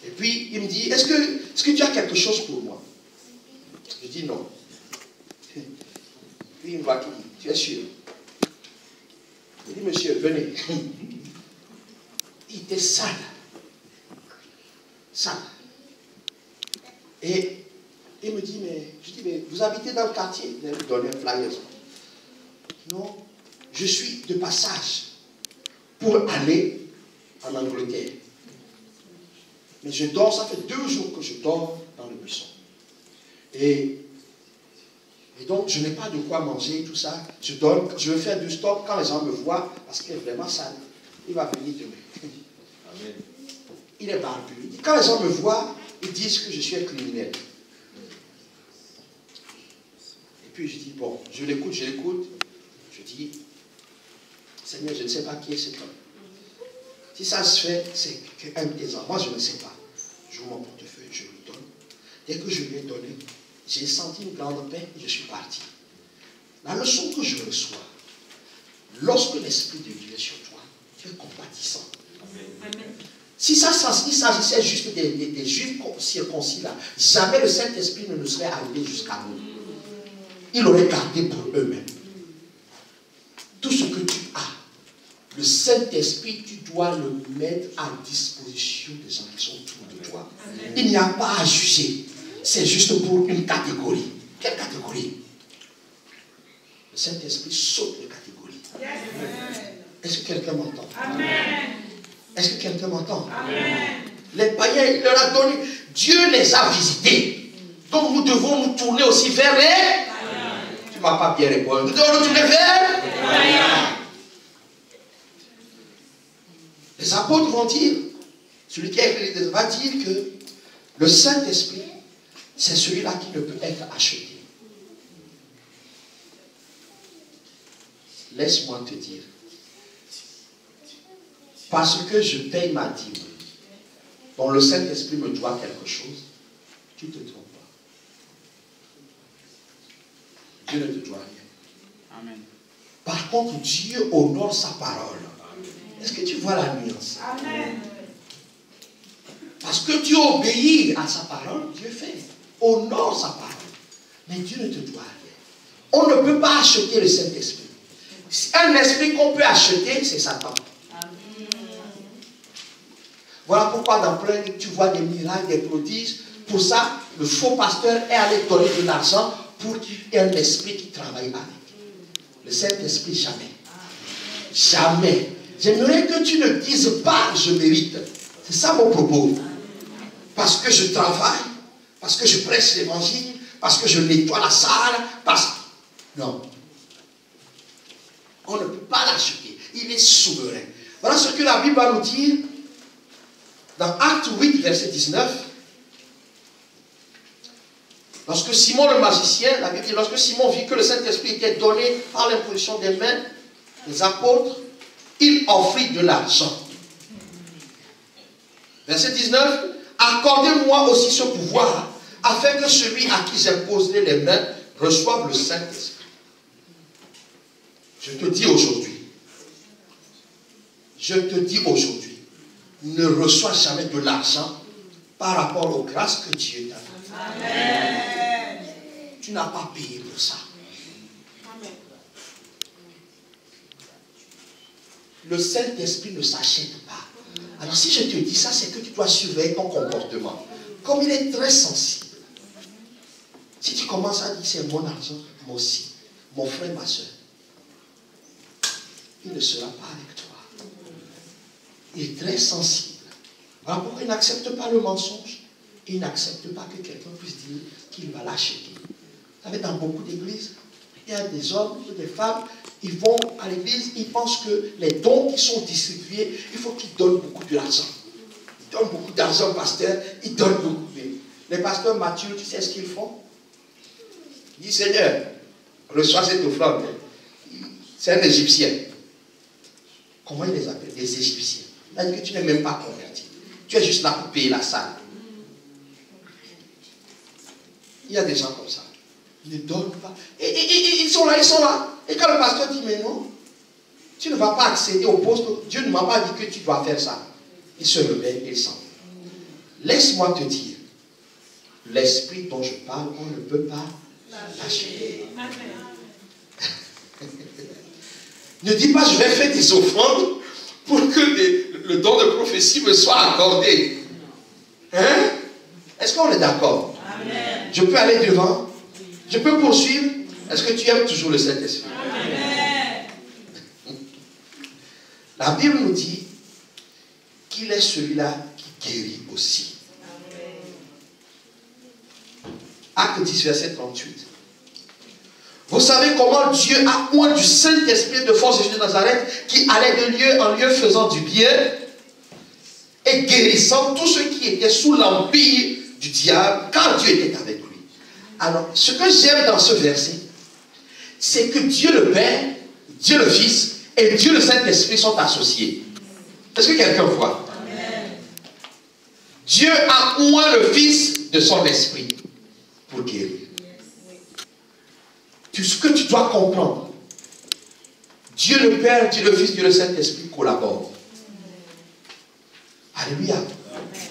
Et puis, il me dit, est-ce que tu as quelque chose pour moi? Je dis non. Puis il me voit, tu es sûr? Je dis, monsieur, venez. Il était sale. Sale. Et il me dit, je dis, mais vous habitez dans le quartier? Il me donne un flyer. Non, je suis de passage pour aller en Angleterre. Mais je dors, ça fait 2 jours que je dors dans le buisson. Et donc, je n'ai pas de quoi manger, tout ça. Je veux faire du stop quand les gens me voient, parce qu'il est vraiment sale. Il va venir demain. Amen. Il est barbu. Quand les gens me voient, ils disent que je suis un criminel. puis je dis, bon, je l'écoute. Je dis, Seigneur, je ne sais pas qui est cet homme. Si ça se fait, c'est qu'un de tes enfants. Moi, je ne sais pas. J'ouvre mon portefeuille, je lui donne. Dès que je lui ai donné, j'ai senti une grande paix et je suis parti. La leçon que je reçois, lorsque l'Esprit de Dieu est sur toi, tu es compatissant. Amen. Si ça s'agissait juste des Juifs circoncis là, jamais le Saint-Esprit ne nous serait arrivé jusqu'à nous. Il aurait gardé pour eux-mêmes. Tout ce que tu as, le Saint-Esprit, tu dois le mettre à disposition des gens qui sont autour de toi. Amen. Il n'y a pas à juger. C'est juste pour une catégorie. Quelle catégorie? Le Saint-Esprit saute les catégories. Yes. Est-ce que quelqu'un m'entend? Amen. Est-ce que quelqu'un m'entend? Amen. Les païens, il leur a donné. Dieu les a visités. Donc nous devons nous tourner aussi vers les païens. Tu ne m'as pas bien répondu. Nous devons nous tourner vers les païens. Les apôtres vont dire, celui qui a écrit va dire que le Saint-Esprit, c'est celui-là qui ne peut être acheté. Laisse-moi te dire, parce que je paye ma dîme, dont le Saint-Esprit me doit quelque chose, tu ne te trompes pas. Dieu ne te doit rien. Amen. Par contre, Dieu honore sa parole. Est-ce que tu vois la nuance? Amen. Parce que Dieu obéit à sa parole, Dieu fait. Honore sa parole. Mais Dieu ne te doit rien. On ne peut pas acheter le Saint-Esprit. Un esprit qu'on peut acheter, c'est Satan. Amen. Voilà pourquoi dans plein livre, tu vois des miracles, des prodiges. Pour ça, le faux pasteur est allé donner de l'argent pour qu'il y ait un esprit qui travaille avec. Le Saint-Esprit, jamais. Jamais. J'aimerais que tu ne dises pas je mérite. C'est ça mon propos. Parce que je travaille, parce que je prêche l'évangile, parce que je nettoie la salle, parce que... Non. On ne peut pas l'acheter. Il est souverain. Voilà ce que la Bible va nous dire dans Acte 8, verset 19. Lorsque Simon le magicien, la Bible dit, lorsque Simon vit que le Saint-Esprit était donné par l'imposition des mains des apôtres, il offrit de l'argent. Verset 19. Accordez-moi aussi ce pouvoir, afin que celui à qui j'imposerai les mains reçoive le Saint-Esprit. Je te dis aujourd'hui, ne reçois jamais de l'argent par rapport aux grâces que Dieu t'a données. Amen. Tu n'as pas payé pour ça. Amen. Le Saint-Esprit ne s'achète pas. Alors si je te dis ça, c'est que tu dois surveiller ton comportement. Comme il est très sensible. Si tu commences à dire c'est mon argent, moi aussi, mon frère, ma soeur, il ne sera pas avec toi. Il est très sensible. Voilà pourquoi il n'accepte pas le mensonge. Il n'accepte pas que quelqu'un puisse dire qu'il va l'acheter. Vous savez, dans beaucoup d'églises, il y a des hommes, des femmes, ils vont à l'église, ils pensent que les dons qui sont distribués, il faut qu'ils donnent beaucoup d'argent. Ils donnent beaucoup d'argent au pasteur, ils donnent beaucoup. Les pasteurs matures, tu sais ce qu'ils font? Ils disent, Seigneur, reçois cette offrande. C'est un Égyptien. Comment ils les appellent? Des Égyptiens. C'est-à-dire que tu n'es même pas converti. Tu es juste là pour payer la salle. Il y a des gens comme ça. Ils ne donnent pas. Et ils sont là. Et quand le pasteur dit, mais non, tu ne vas pas accéder au poste, Dieu ne m'a pas dit que tu dois faire ça. Il se réveille et s'en va. Laisse-moi te dire, l'esprit dont je parle, on ne peut pas l'acheter. Ne dis pas, je vais faire des offrandes pour que le don de prophétie me soit accordé. Hein? Est-ce qu'on est d'accord? Amen. Je peux aller devant? Je peux poursuivre? Est-ce que tu aimes toujours le Saint-Esprit? Amen. La Bible nous dit qu'il est celui-là qui guérit aussi. Amen. Acte 10, verset 38. Vous savez comment Dieu a oint du Saint-Esprit de force Jésus de Nazareth qui allait de lieu en lieu faisant du bien et guérissant tous ceux qui étaient sous l'empire du diable car Dieu était avec lui. Alors, ce que j'aime dans ce verset, c'est que Dieu le Père, Dieu le Fils et Dieu le Saint-Esprit sont associés. Est-ce que quelqu'un voit? Amen. Dieu a oint le Fils de son esprit pour guérir. Ce que tu dois comprendre, Dieu le Père, Dieu le Fils, Dieu le Saint-Esprit collaborent. Alléluia.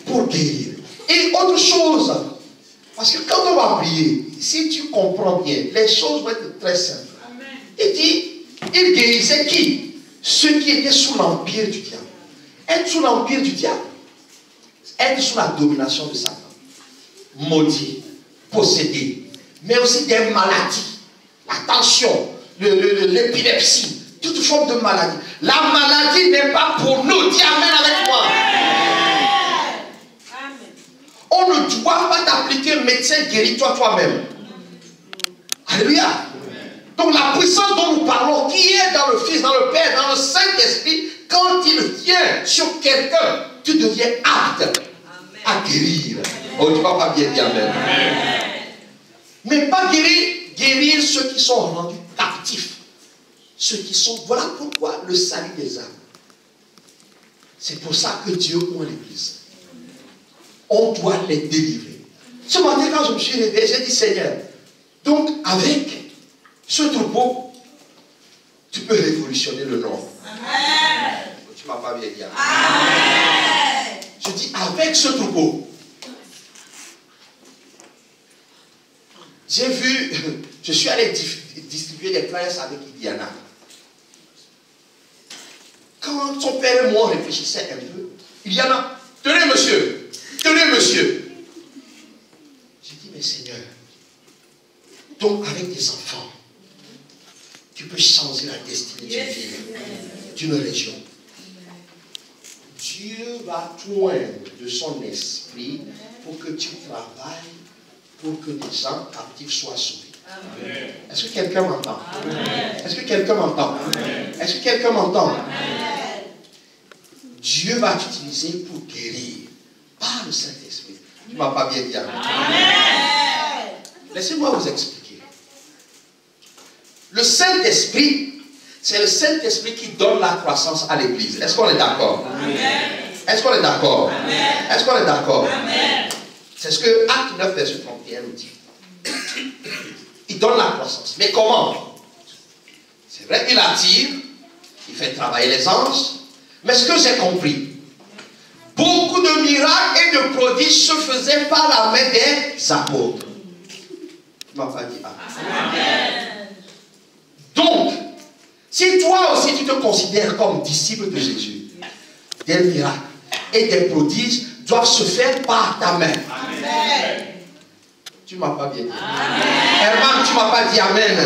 Pour guérir. Et autre chose, parce que quand on va prier, si tu comprends bien, les choses vont être très simples. Il dit, il guérissait qui? Ceux qui étaient sous l'empire du diable. Être sous l'empire du diable, être sous la domination de Satan, maudit, possédé, mais aussi des maladies, la tension, l'épilepsie, toute forme de maladie. La maladie n'est pas pour nous. Dis Amen avec moi. On ne doit pas t'appliquer médecin, guéris-toi toi-même. Alléluia. Donc la puissance dont nous parlons, qui est dans le Fils, dans le Père, dans le Saint-Esprit, quand il vient sur quelqu'un, tu deviens apte à guérir. Oh, tu ne vas pas bien dire Amen. Mais pas guérir ceux qui sont rendus captifs. Ceux qui sont, voilà pourquoi le salut des âmes. C'est pour ça que Dieu oint l'Église. On doit les délivrer. Ce matin, quand je me suis réveillé, j'ai dit Seigneur, donc avec ce troupeau, tu peux révolutionner le nom. Amen. Tu ne m'as pas bien dit. Amen. Je dis avec ce troupeau. J'ai vu, je suis allé distribuer des places avec Idiana. Quand son père et moi réfléchissaient un peu, Idiana, tenez monsieur, j'ai dit, mais Seigneur, donc avec des enfants, tu peux changer la destinée d'une ville, d'une région. Dieu va t'oindre de son esprit pour que tu travailles, pour que les gens captifs soient sauvés. Est-ce que quelqu'un m'entend? Est-ce que quelqu'un m'entend? Est-ce que quelqu'un m'entend? Dieu va t'utiliser pour guérir par le Saint-Esprit. Tu ne m'as pas bien dit. Laissez-moi vous expliquer. Le Saint-Esprit, c'est le Saint-Esprit qui donne la croissance à l'Église. Est-ce qu'on est d'accord? Est-ce qu'on est d'accord? Est-ce qu'on est d'accord? C'est ce que Acte 9, verset 31 nous dit. Il donne la croissance. Mais comment? C'est vrai qu'il attire, il fait travailler les anges. Mais ce que j'ai compris, beaucoup de miracles et de prodiges se faisaient par la main des apôtres. Tu ne m'as pas dit Amen. Donc, si toi aussi tu te considères comme disciple de Jésus, des miracles et des prodiges doivent se faire par ta main. Amen. Tu ne m'as pas bien dit. Herman, tu ne m'as pas dit Amen.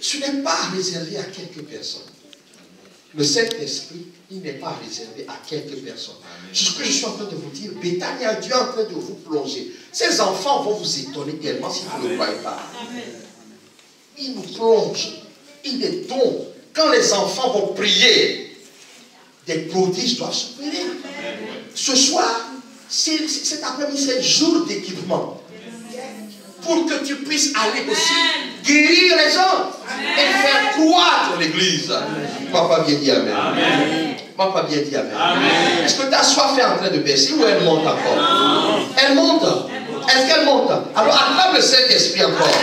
Ce n'est pas réservé à quelques personnes. Le Saint-Esprit, il n'est pas réservé à quelques personnes. C'est ce que je suis en train de vous dire. Béthania, Dieu est en train de vous plonger. Ces enfants vont vous étonner tellement si vous ne le croyez pas. Il nous plonge. Il est don. Quand les enfants vont prier, des prodiges doivent s'opérer. Ce soir, cet après-midi, c'est le jour d'équipement. Pour que tu puisses aller aussi guérir les gens et faire croître l'Église. Tu ne m'as pas bien dit Amen. Tu ne m'as pas bien dit Amen. Est-ce que ta soif est en train de baisser ou elle monte encore? Elle monte. Est-ce qu'elle monte? Alors acclame le Saint-Esprit encore.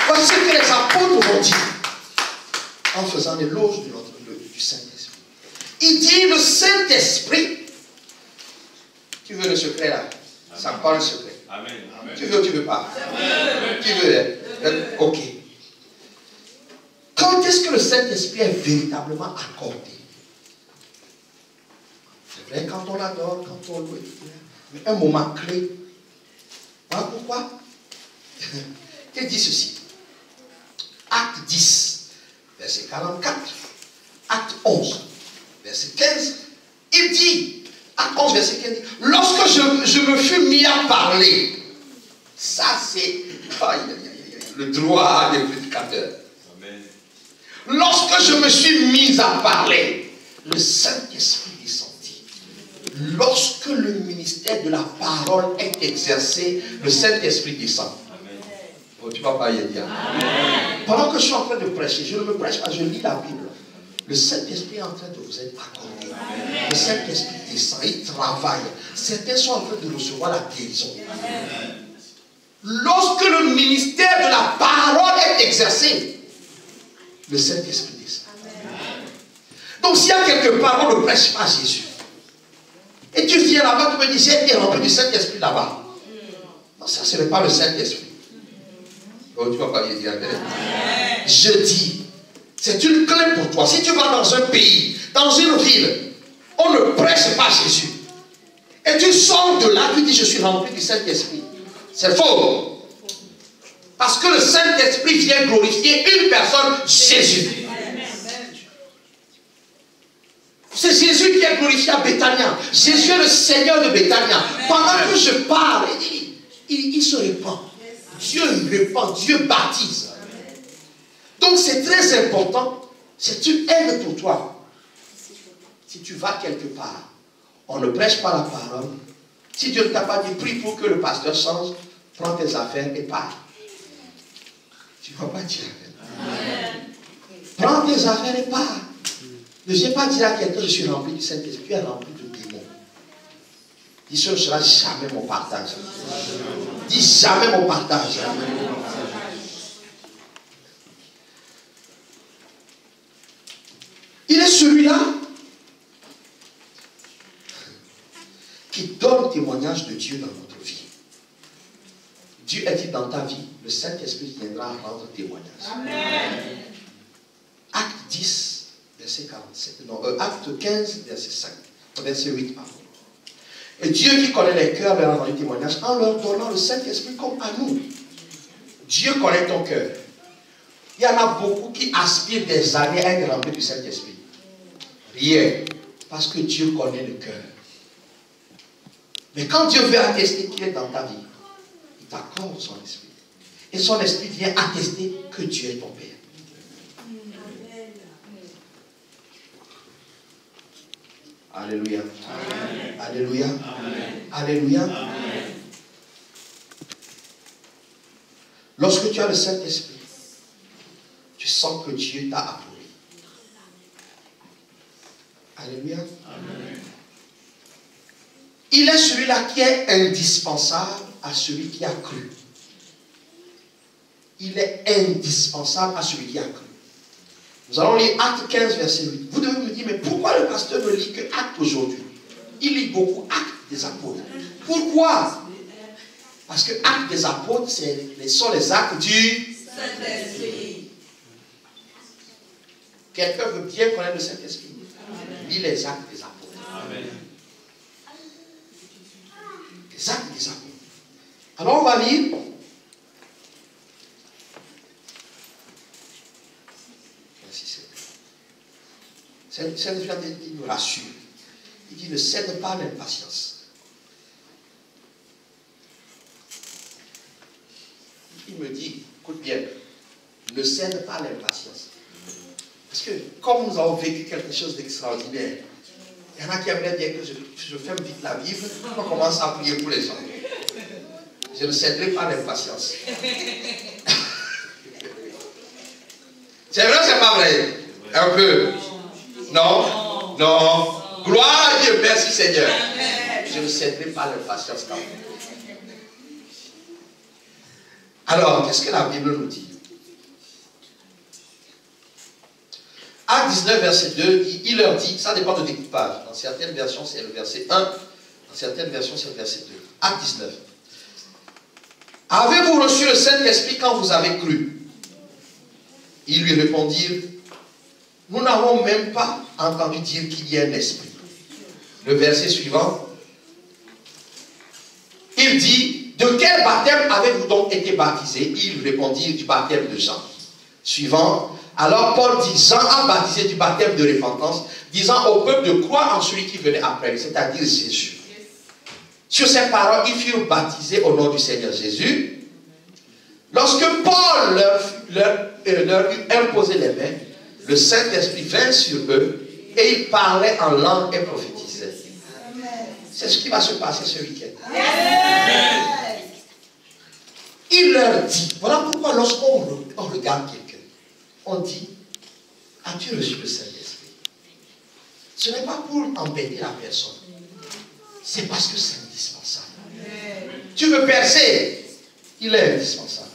Voici ce que les apôtres ont dit en faisant l'éloge du Saint-Esprit. Il dit le Saint-Esprit. Tu veux le secret là? Ça me parle le secret. Amen. Tu veux ou tu ne veux pas? Amen. Tu veux? Ok. Quand est-ce que le Saint-Esprit est véritablement accordé? C'est vrai quand on l'adore, quand on loue, mais un moment clé. Voilà pourquoi? Il dit ceci. Acte 10, verset 44. Acte 11. Verset 15, il dit, à 11, verset 15, lorsque je me fus mis à parler, ça c'est le droit des prédicateurs. Amen. Lorsque je me suis mis à parler, le Saint-Esprit descendit. Lorsque ministère de la parole est exercé, le Saint-Esprit descend. Oh, tu vas pas y dire. Pendant que je suis en train de prêcher, je ne me prêche pas, je lis la Bible. Le Saint-Esprit est en train de vous être accordé. Le Saint-Esprit descend, il travaille. Certains sont en train de recevoir la guérison. Lorsque le ministère de la parole est exercé, le Saint-Esprit descend. Donc s'il y a quelque part, on ne prêche pas Jésus. Et tu viens là-bas, tu me dis, j'ai été rempli du Saint-Esprit là-bas. Non, ça, ce n'est pas le Saint-Esprit. Oh, tu ne vas pas lui dire. Je dis, c'est une clé pour toi. Si tu vas dans un pays, dans une ville, on ne prêche pas Jésus. Et tu sors de là, tu dis, je suis rempli du Saint-Esprit. C'est faux. Parce que le Saint-Esprit vient glorifier une personne, Jésus. C'est Jésus qui est glorifié à Béthania. Jésus est le Seigneur de Béthania. Pendant que je parle, il se répand. Dieu répand, Dieu baptise. Donc c'est très important. C'est une aide pour toi. Si tu vas quelque part, on ne prêche pas la parole. Si Dieu ne t'a pas dit, prie pour que le pasteur change, prends tes affaires et pars. Tu ne vas pas dire. Prends tes affaires et pars. Ne viens pas dire à quelqu'un, je suis rempli du Saint-Esprit, tu es rempli de démons. Dis, ce ne sera jamais mon partage. Dis jamais mon partage. Il est celui-là qui donne témoignage de Dieu dans notre vie. Dieu a dit dans ta vie, le Saint-Esprit viendra rendre témoignage. Amen. Acte 10. Verset 47, non, acte 15, verset 5, verset 8, pardon. Et Dieu qui connaît les cœurs leur a rendu témoignage en leur donnant le Saint-Esprit comme à nous. Dieu connaît ton cœur. Il y en a beaucoup qui aspirent des années à être remplis du Saint-Esprit. Rien. Parce que Dieu connaît le cœur. Mais quand Dieu veut attester qu'il est dans ta vie, il t'accorde son esprit. Et son esprit vient attester que Dieu est ton Père. Alléluia. Amen. Alléluia. Amen. Alléluia. Amen. Lorsque tu as le Saint-Esprit, tu sens que Dieu t'a appelé. Alléluia. Amen. Il est celui-là qui est indispensable à celui qui a cru. Il est indispensable à celui qui a cru. Nous allons lire Acte 15, verset 8. Vous devez me dire, mais pourquoi le pasteur ne lit que Acte aujourd'hui? Il lit beaucoup Actes des apôtres. Pourquoi? Parce que Actes des apôtres, sont les actes du Saint-Esprit. Quelqu'un veut bien connaître le Saint-Esprit? Lis les actes des apôtres. Amen. Les actes des apôtres. Alors on va lire. Saint-Esprit nous rassure. Il dit, ne cède pas à l'impatience. Il me dit, écoute bien, ne cède pas à l'impatience. Parce que comme nous avons vécu quelque chose d'extraordinaire, il y en a qui aimeraient bien que je ferme vite la Bible, on commence à prier pour les gens. Je ne céderai pas à l'impatience. C'est vrai ou c'est pas vrai? Un peu. Non, non. Gloire à Dieu, merci Seigneur. Je ne céderai pas l'impatience quand même. Alors, qu'est-ce que la Bible nous dit? Acte 19, verset 2, il leur dit, ça dépend de découpage. Dans certaines versions, c'est le verset 1. Dans certaines versions, c'est le verset 2. Acte 19. Avez-vous reçu le Saint-Esprit quand vous avez cru? Ils lui répondirent, nous n'avons même pas entendu dire qu'il y a un esprit. Le verset suivant, il dit, de quel baptême avez-vous donc été baptisés? Ils répondirent, du baptême de Jean. Suivant, alors Paul dit, Jean a baptisé du baptême de repentance, disant au peuple de croire en celui qui venait après lui, c'est-à-dire Jésus. Sur ces paroles, ils furent baptisés au nom du Seigneur Jésus. Lorsque Paul leur eut imposé les mains, le Saint-Esprit vint sur eux et ils parlaient en langue et prophétisaient. C'est ce qui va se passer ce week-end. Il leur dit, voilà pourquoi lorsqu'on regarde quelqu'un, on dit, as-tu reçu le Saint-Esprit? Ce n'est pas pour embêter la personne. C'est parce que c'est indispensable. Tu veux percer, il est indispensable.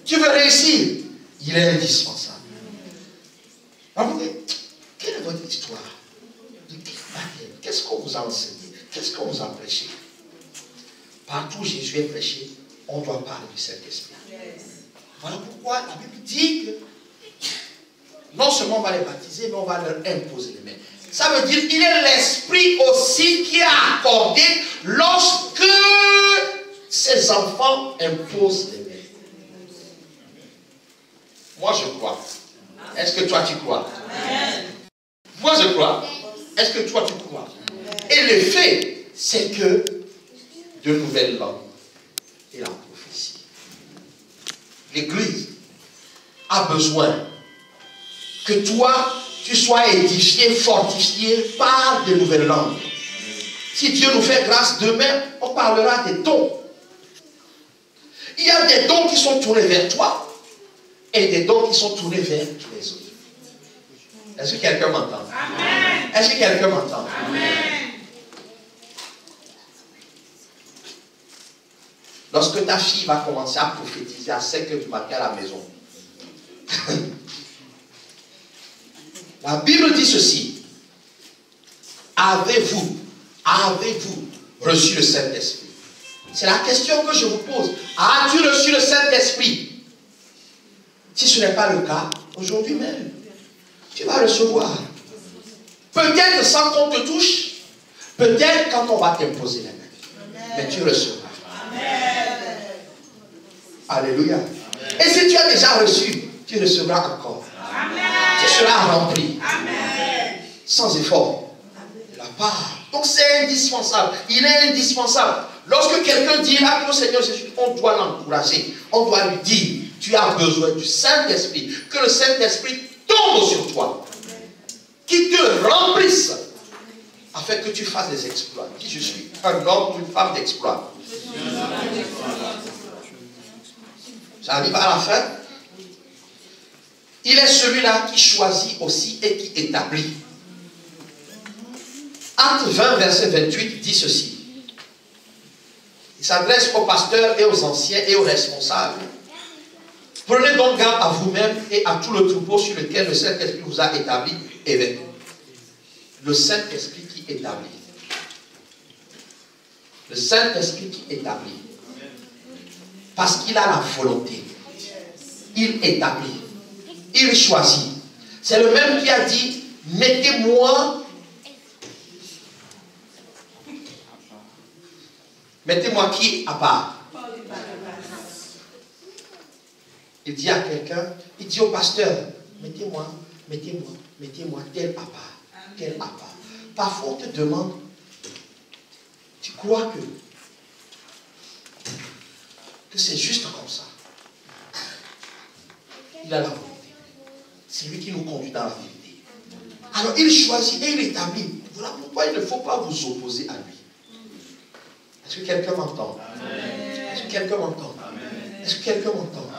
Tu veux réussir, il est indispensable. Alors, quelle est votre histoire? De quel baptême? Qu'est-ce qu'on vous a enseigné? Qu'est-ce qu'on vous a prêché? Partout où Jésus est prêché, on doit parler du Saint-Esprit. Voilà pourquoi la Bible dit que non seulement on va les baptiser, mais on va leur imposer les mains. Ça veut dire qu'il est l'Esprit aussi qui a accordé lorsque ses enfants imposent les mains. Moi je crois. Est-ce que toi tu crois? Moi je crois. Est-ce que toi tu crois? Et le fait, c'est que de nouvelles langues et la prophétie. L'Église a besoin que toi, tu sois édifié, fortifié par de nouvelles langues. Si Dieu nous fait grâce, demain, on parlera des dons. Il y a des dons qui sont tournés vers toi et des dons qui sont tournés vers tous les autres. Est-ce que quelqu'un m'entend? Est-ce que quelqu'un m'entend? Lorsque ta fille va commencer à prophétiser à 5 h du matin à la maison, la Bible dit ceci. Avez-vous reçu le Saint-Esprit? C'est la question que je vous pose. As-tu reçu le Saint-Esprit? Si ce n'est pas le cas, aujourd'hui même, tu vas recevoir. Peut-être sans qu'on te touche, peut-être quand on va t'imposer la main. Mais tu recevras. Alléluia. Et si tu as déjà reçu, tu recevras encore. Tu seras rempli. Sans effort. De la part. Donc c'est indispensable. Il est indispensable. Lorsque quelqu'un dit là, au Seigneur Jésus, on doit l'encourager. On doit lui dire, tu as besoin du Saint-Esprit. Que le Saint-Esprit tombe sur toi. Qu'il te remplisse. Afin que tu fasses des exploits. Qui je suis? Un homme ou une femme d'exploit. J'arrive à la fin. Il est celui-là qui choisit aussi et qui établit. Acte 20, verset 28 dit ceci. Il s'adresse aux pasteurs et aux anciens et aux responsables. Prenez donc garde à vous-même et à tout le troupeau sur lequel le Saint-Esprit vous a établi évêque. Le Saint-Esprit qui établit. Le Saint-Esprit qui établit. Parce qu'il a la volonté. Il établit. Il choisit. C'est le même qui a dit, mettez-moi qui à part. Il dit à quelqu'un, il dit au pasteur, mettez-moi tel à part, tel à part. Parfois on te demande, tu crois que c'est juste comme ça. Il a la volonté. C'est lui qui nous conduit dans la vérité. Alors il choisit et il établit. Voilà pourquoi il ne faut pas vous opposer à lui. Est-ce que quelqu'un m'entend? Est-ce que quelqu'un m'entend? Est-ce que quelqu'un m'entend?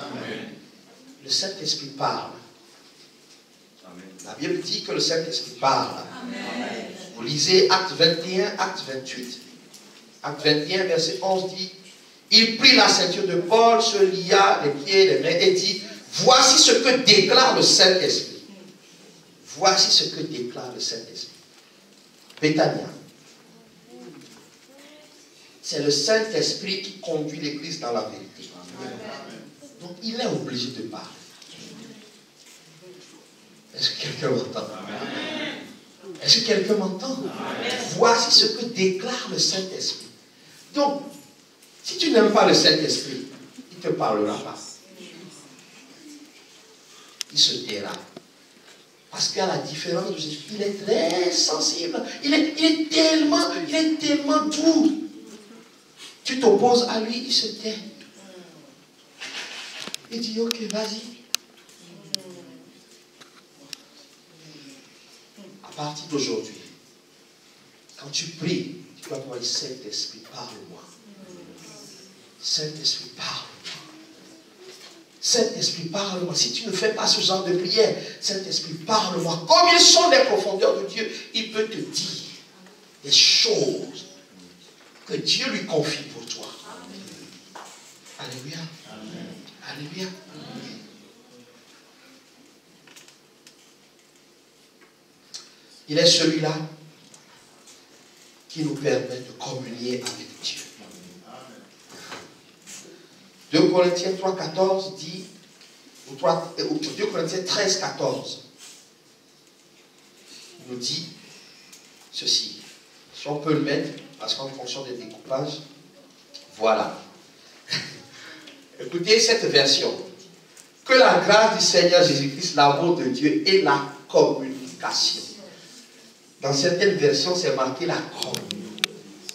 Le Saint-Esprit parle. La Bible dit que le Saint-Esprit parle. Vous lisez Acte 21, Acte 28. Acte 21, verset 11 dit, il prit la ceinture de Paul, se lia les pieds, les mains et dit, voici ce que déclare le Saint-Esprit. Voici ce que déclare le Saint-Esprit. Béthania. C'est le Saint-Esprit qui conduit l'Église dans la vérité. Donc il est obligé de parler. Est-ce que quelqu'un m'entend? Est-ce que quelqu'un m'entend? Voici ce que déclare le Saint-Esprit. Donc, si tu n'aimes pas le Saint-Esprit, il ne te parlera pas. Il se taira. Parce qu'à la différence de Jésus, il est très sensible. Il est tellement doux. Tu t'opposes à lui, il se tait. Il dit, ok, vas-y. À partir d'aujourd'hui, quand tu pries, tu Tu vas pouvoir dire, Saint-Esprit, parle-moi. Saint-Esprit, parle-moi. Saint-Esprit, parle-moi. Si tu ne fais pas ce genre de prière, Saint-Esprit, parle-moi. Comme ils sont les profondeurs de Dieu, il peut te dire des choses que Dieu lui confie pour toi. Alléluia. Alléluia. Il est celui-là qui nous permet de communier avec Dieu. 2 Corinthiens 3,14 dit, ou 2 Corinthiens 13,14 nous dit ceci. Si on peut le mettre, parce qu'en fonction des découpages, voilà. Écoutez cette version. Que la grâce du Seigneur Jésus-Christ, l'amour de Dieu et la communication. Dans certaines versions, c'est marqué la communion.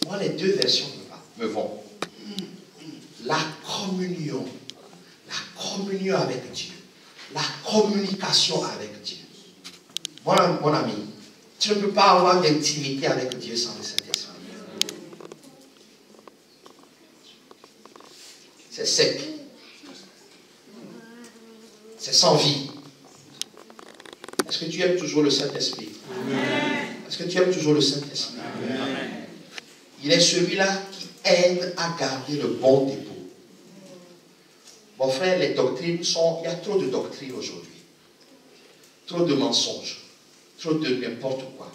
Moi, les deux versions me vont. La communion avec Dieu. La communication avec Dieu. Mon ami, tu ne peux pas avoir d'intimité avec Dieu sans le Saint-Esprit. C'est sec. C'est sans vie. Est-ce que tu aimes toujours le Saint-Esprit? Est-ce que tu aimes toujours le Saint-Esprit? Il est celui-là qui aide à garder le bon dépôt. Mon frère, les doctrines sont... Il y a trop de doctrines aujourd'hui. Trop de mensonges. Trop de n'importe quoi.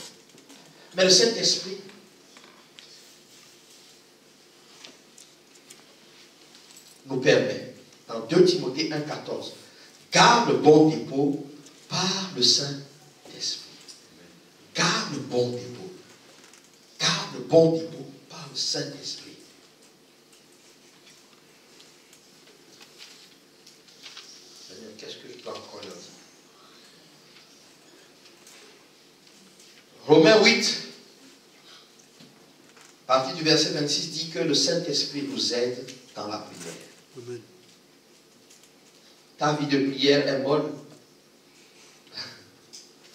Mais le Saint-Esprit nous permet, dans 2 Timothée 1,14, garde le bon dépôt par le Saint-Esprit. Garde le bon dépôt. Garde le bon dépôt par le Saint-Esprit. Seigneur, qu'est-ce que je dois encore leur dire? Romains 8, à partir du verset 26, dit que le Saint-Esprit nous aide dans la prière. Amen. Ta vie de prière est molle.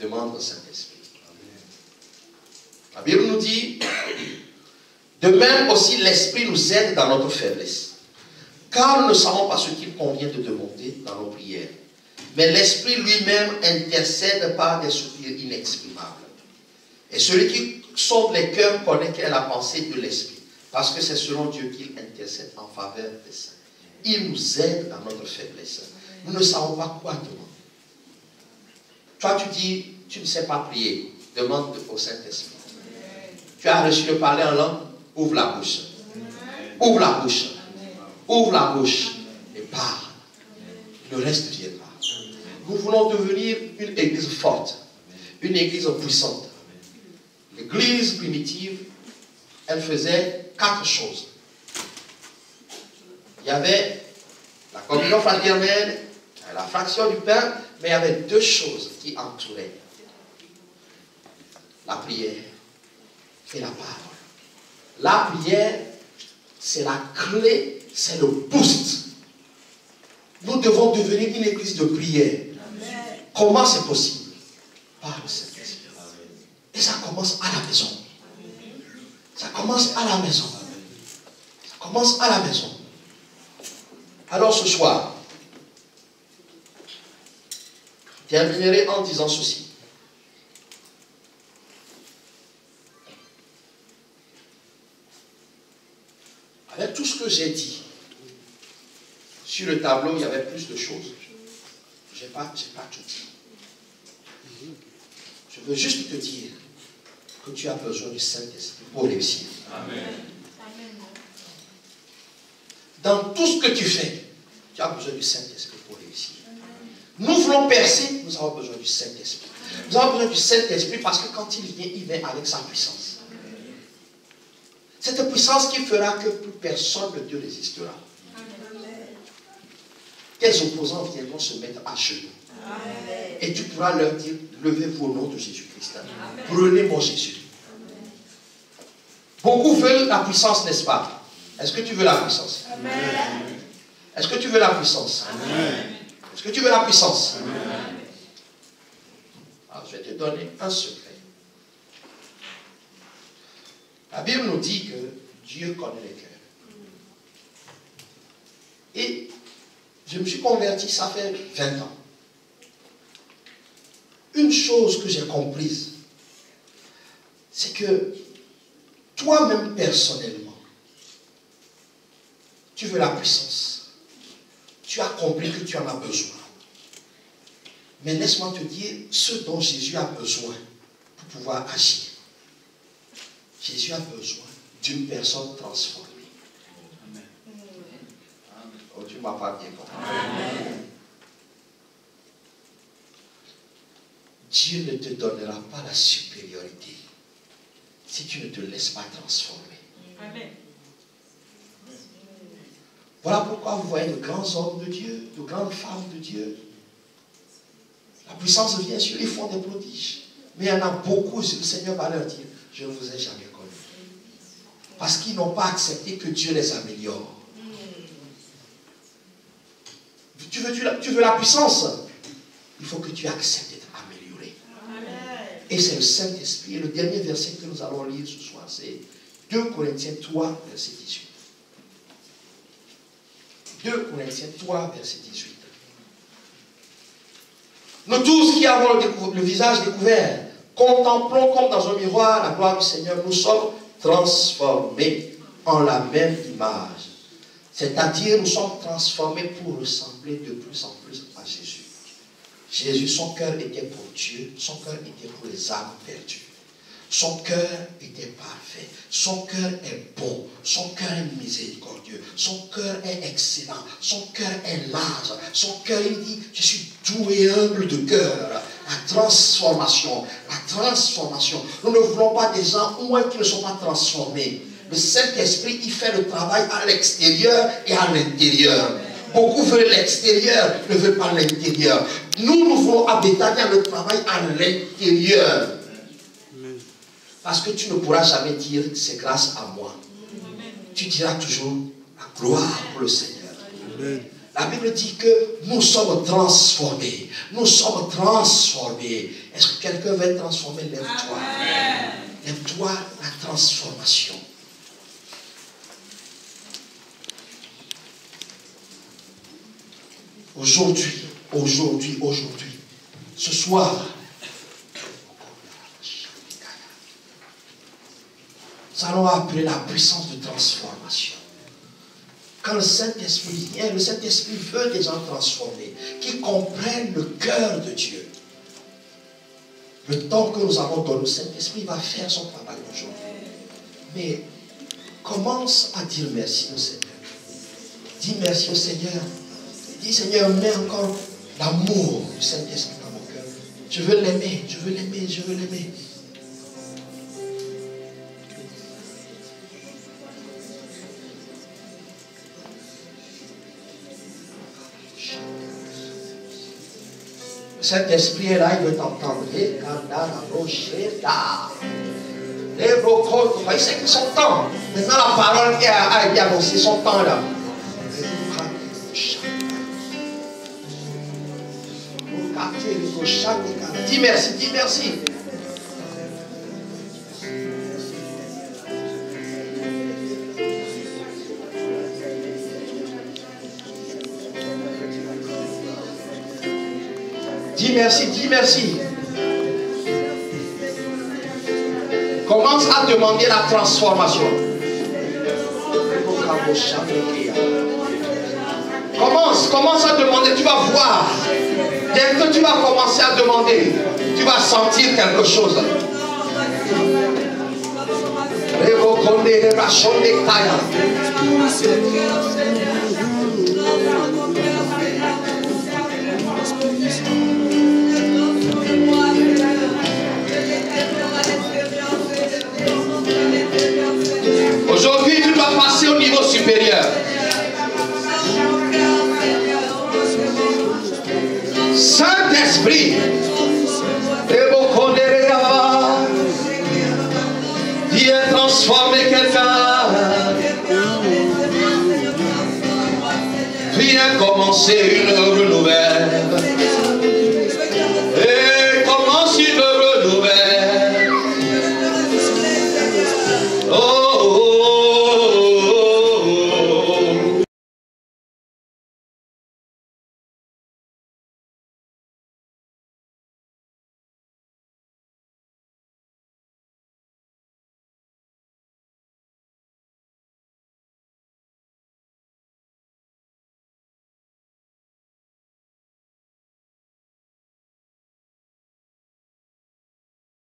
Demande au Saint-Esprit. La Bible nous dit, de même aussi l'Esprit nous aide dans notre faiblesse. Car nous ne savons pas ce qu'il convient de demander dans nos prières. Mais l'Esprit lui-même intercède par des soupirs inexprimables. Et celui qui sonde les cœurs connaît quelle est la pensée de l'Esprit. Parce que c'est selon Dieu qu'il intercède en faveur des saints. Il nous aide dans notre faiblesse. Nous ne savons pas quoi demander. Toi, tu dis, tu ne sais pas prier. Demande au Saint-Esprit. Tu as reçu de parler en langue. Ouvre la bouche. Ouvre la bouche. Ouvre la bouche. Et parle. Le reste viendra. Nous voulons devenir une église forte. Une église puissante. L'église primitive, elle faisait 4 choses. Il y avait la communion fraternelle, la fraction du pain, mais il y avait 2 choses qui entouraient la prière et la parole. La prière, c'est la clé, c'est le boost. Nous devons devenir une église de prière. Amen. Comment c'est possible? Par le Saint-Esprit. Et ça commence à la maison. Ça commence à la maison. Ça commence à la maison. Alors ce soir, je terminerai en disant ceci. Avec tout ce que j'ai dit, sur le tableau, il y avait plus de choses. Je n'ai pas tout dit. Je veux juste te dire que tu as besoin du Saint-Esprit pour réussir. Amen. Dans tout ce que tu fais, tu as besoin du Saint-Esprit pour réussir. Nous voulons percer, nous avons besoin du Saint-Esprit. Nous avons besoin du Saint-Esprit parce que quand il vient avec sa puissance. Cette puissance qui fera que plus personne ne te résistera. Tes opposants viendront se mettre à genoux. Amen. Et tu pourras leur dire, levez-vous au nom de Jésus-Christ. Prenez mon Jésus. Amen. Beaucoup veulent la puissance, n'est-ce pas? Est-ce que tu veux la puissance? Amen. Est-ce que tu veux la puissance? Amen. Est-ce que tu veux la puissance? Amen. Alors, je vais te donner un secret. La Bible nous dit que Dieu connaît les cœurs. Et je me suis converti, ça fait 20 ans. Une chose que j'ai comprise, c'est que toi-même personnellement, tu veux la puissance. Tu as compris que tu en as besoin. Mais laisse-moi te dire ce dont Jésus a besoin pour pouvoir agir. Jésus a besoin d'une personne transformée. Amen. Oh, tu ne m'as pas bien compris. Amen. Dieu ne te donnera pas la supériorité si tu ne te laisses pas transformer. Amen. Voilà pourquoi vous voyez de grands hommes de Dieu, de grandes femmes de Dieu. La puissance vient sur eux, ils font des prodiges. Mais il y en a beaucoup, le Seigneur va leur dire, je ne vous ai jamais connu. Parce qu'ils n'ont pas accepté que Dieu les améliore. Tu veux la puissance? Il faut que tu acceptes d'être amélioré. Et c'est le Saint-Esprit. Et le dernier verset que nous allons lire ce soir, c'est 2 Corinthiens 3, verset 18. 2 Corinthiens 3, verset 18. Nous tous qui avons le visage découvert, contemplons comme dans un miroir la gloire du Seigneur, nous sommes transformés en la même image. C'est-à-dire, nous sommes transformés pour ressembler de plus en plus à Jésus. Jésus, son cœur était pour Dieu, son cœur était pour les âmes perdues. Son cœur était parfait, son cœur est bon, son cœur est miséricordieux, son cœur est excellent, son cœur est large, son cœur, il dit, je suis doux et humble de cœur. La transformation, la transformation. Nous ne voulons pas des gens au moins qui ne sont pas transformés. Le Saint-Esprit, il fait le travail à l'extérieur et à l'intérieur. Beaucoup veulent l'extérieur, ne veulent pas l'intérieur. Nous voulons à Bethania le travail à l'intérieur. Parce que tu ne pourras jamais dire c'est grâce à moi. Tu diras toujours la gloire pour le Seigneur. Amen. La Bible dit que nous sommes transformés. Nous sommes transformés. Est-ce que quelqu'un veut être transformé? Lève-toi. Lève-toi, la transformation. Aujourd'hui, ce soir, nous allons appeler la puissance de transformation. Quand le Saint-Esprit vient, le Saint-Esprit veut des gens transformés, qui comprennent le cœur de Dieu. Le temps que nous avons donné, le Saint-Esprit va faire son travail aujourd'hui. Mais commence à dire merci au Seigneur. Dis merci au Seigneur. Dis Seigneur, mets encore l'amour du Saint-Esprit dans mon cœur. Je veux l'aimer, je veux l'aimer, je veux l'aimer. Le Saint-Esprit est là, il veut t'entendre. Il sait que son temps. Maintenant la parole a été annoncée, son temps là. Dis merci, dis merci. Dis merci, dis merci. Commence à demander la transformation. Commence à demander, tu vas voir. Dès que tu vas commencer à demander, tu vas sentir quelque chose. Aujourd'hui, tu dois passer au niveau supérieur. Saint-Esprit, viens transformer quelqu'un. Viens commencer une œuvre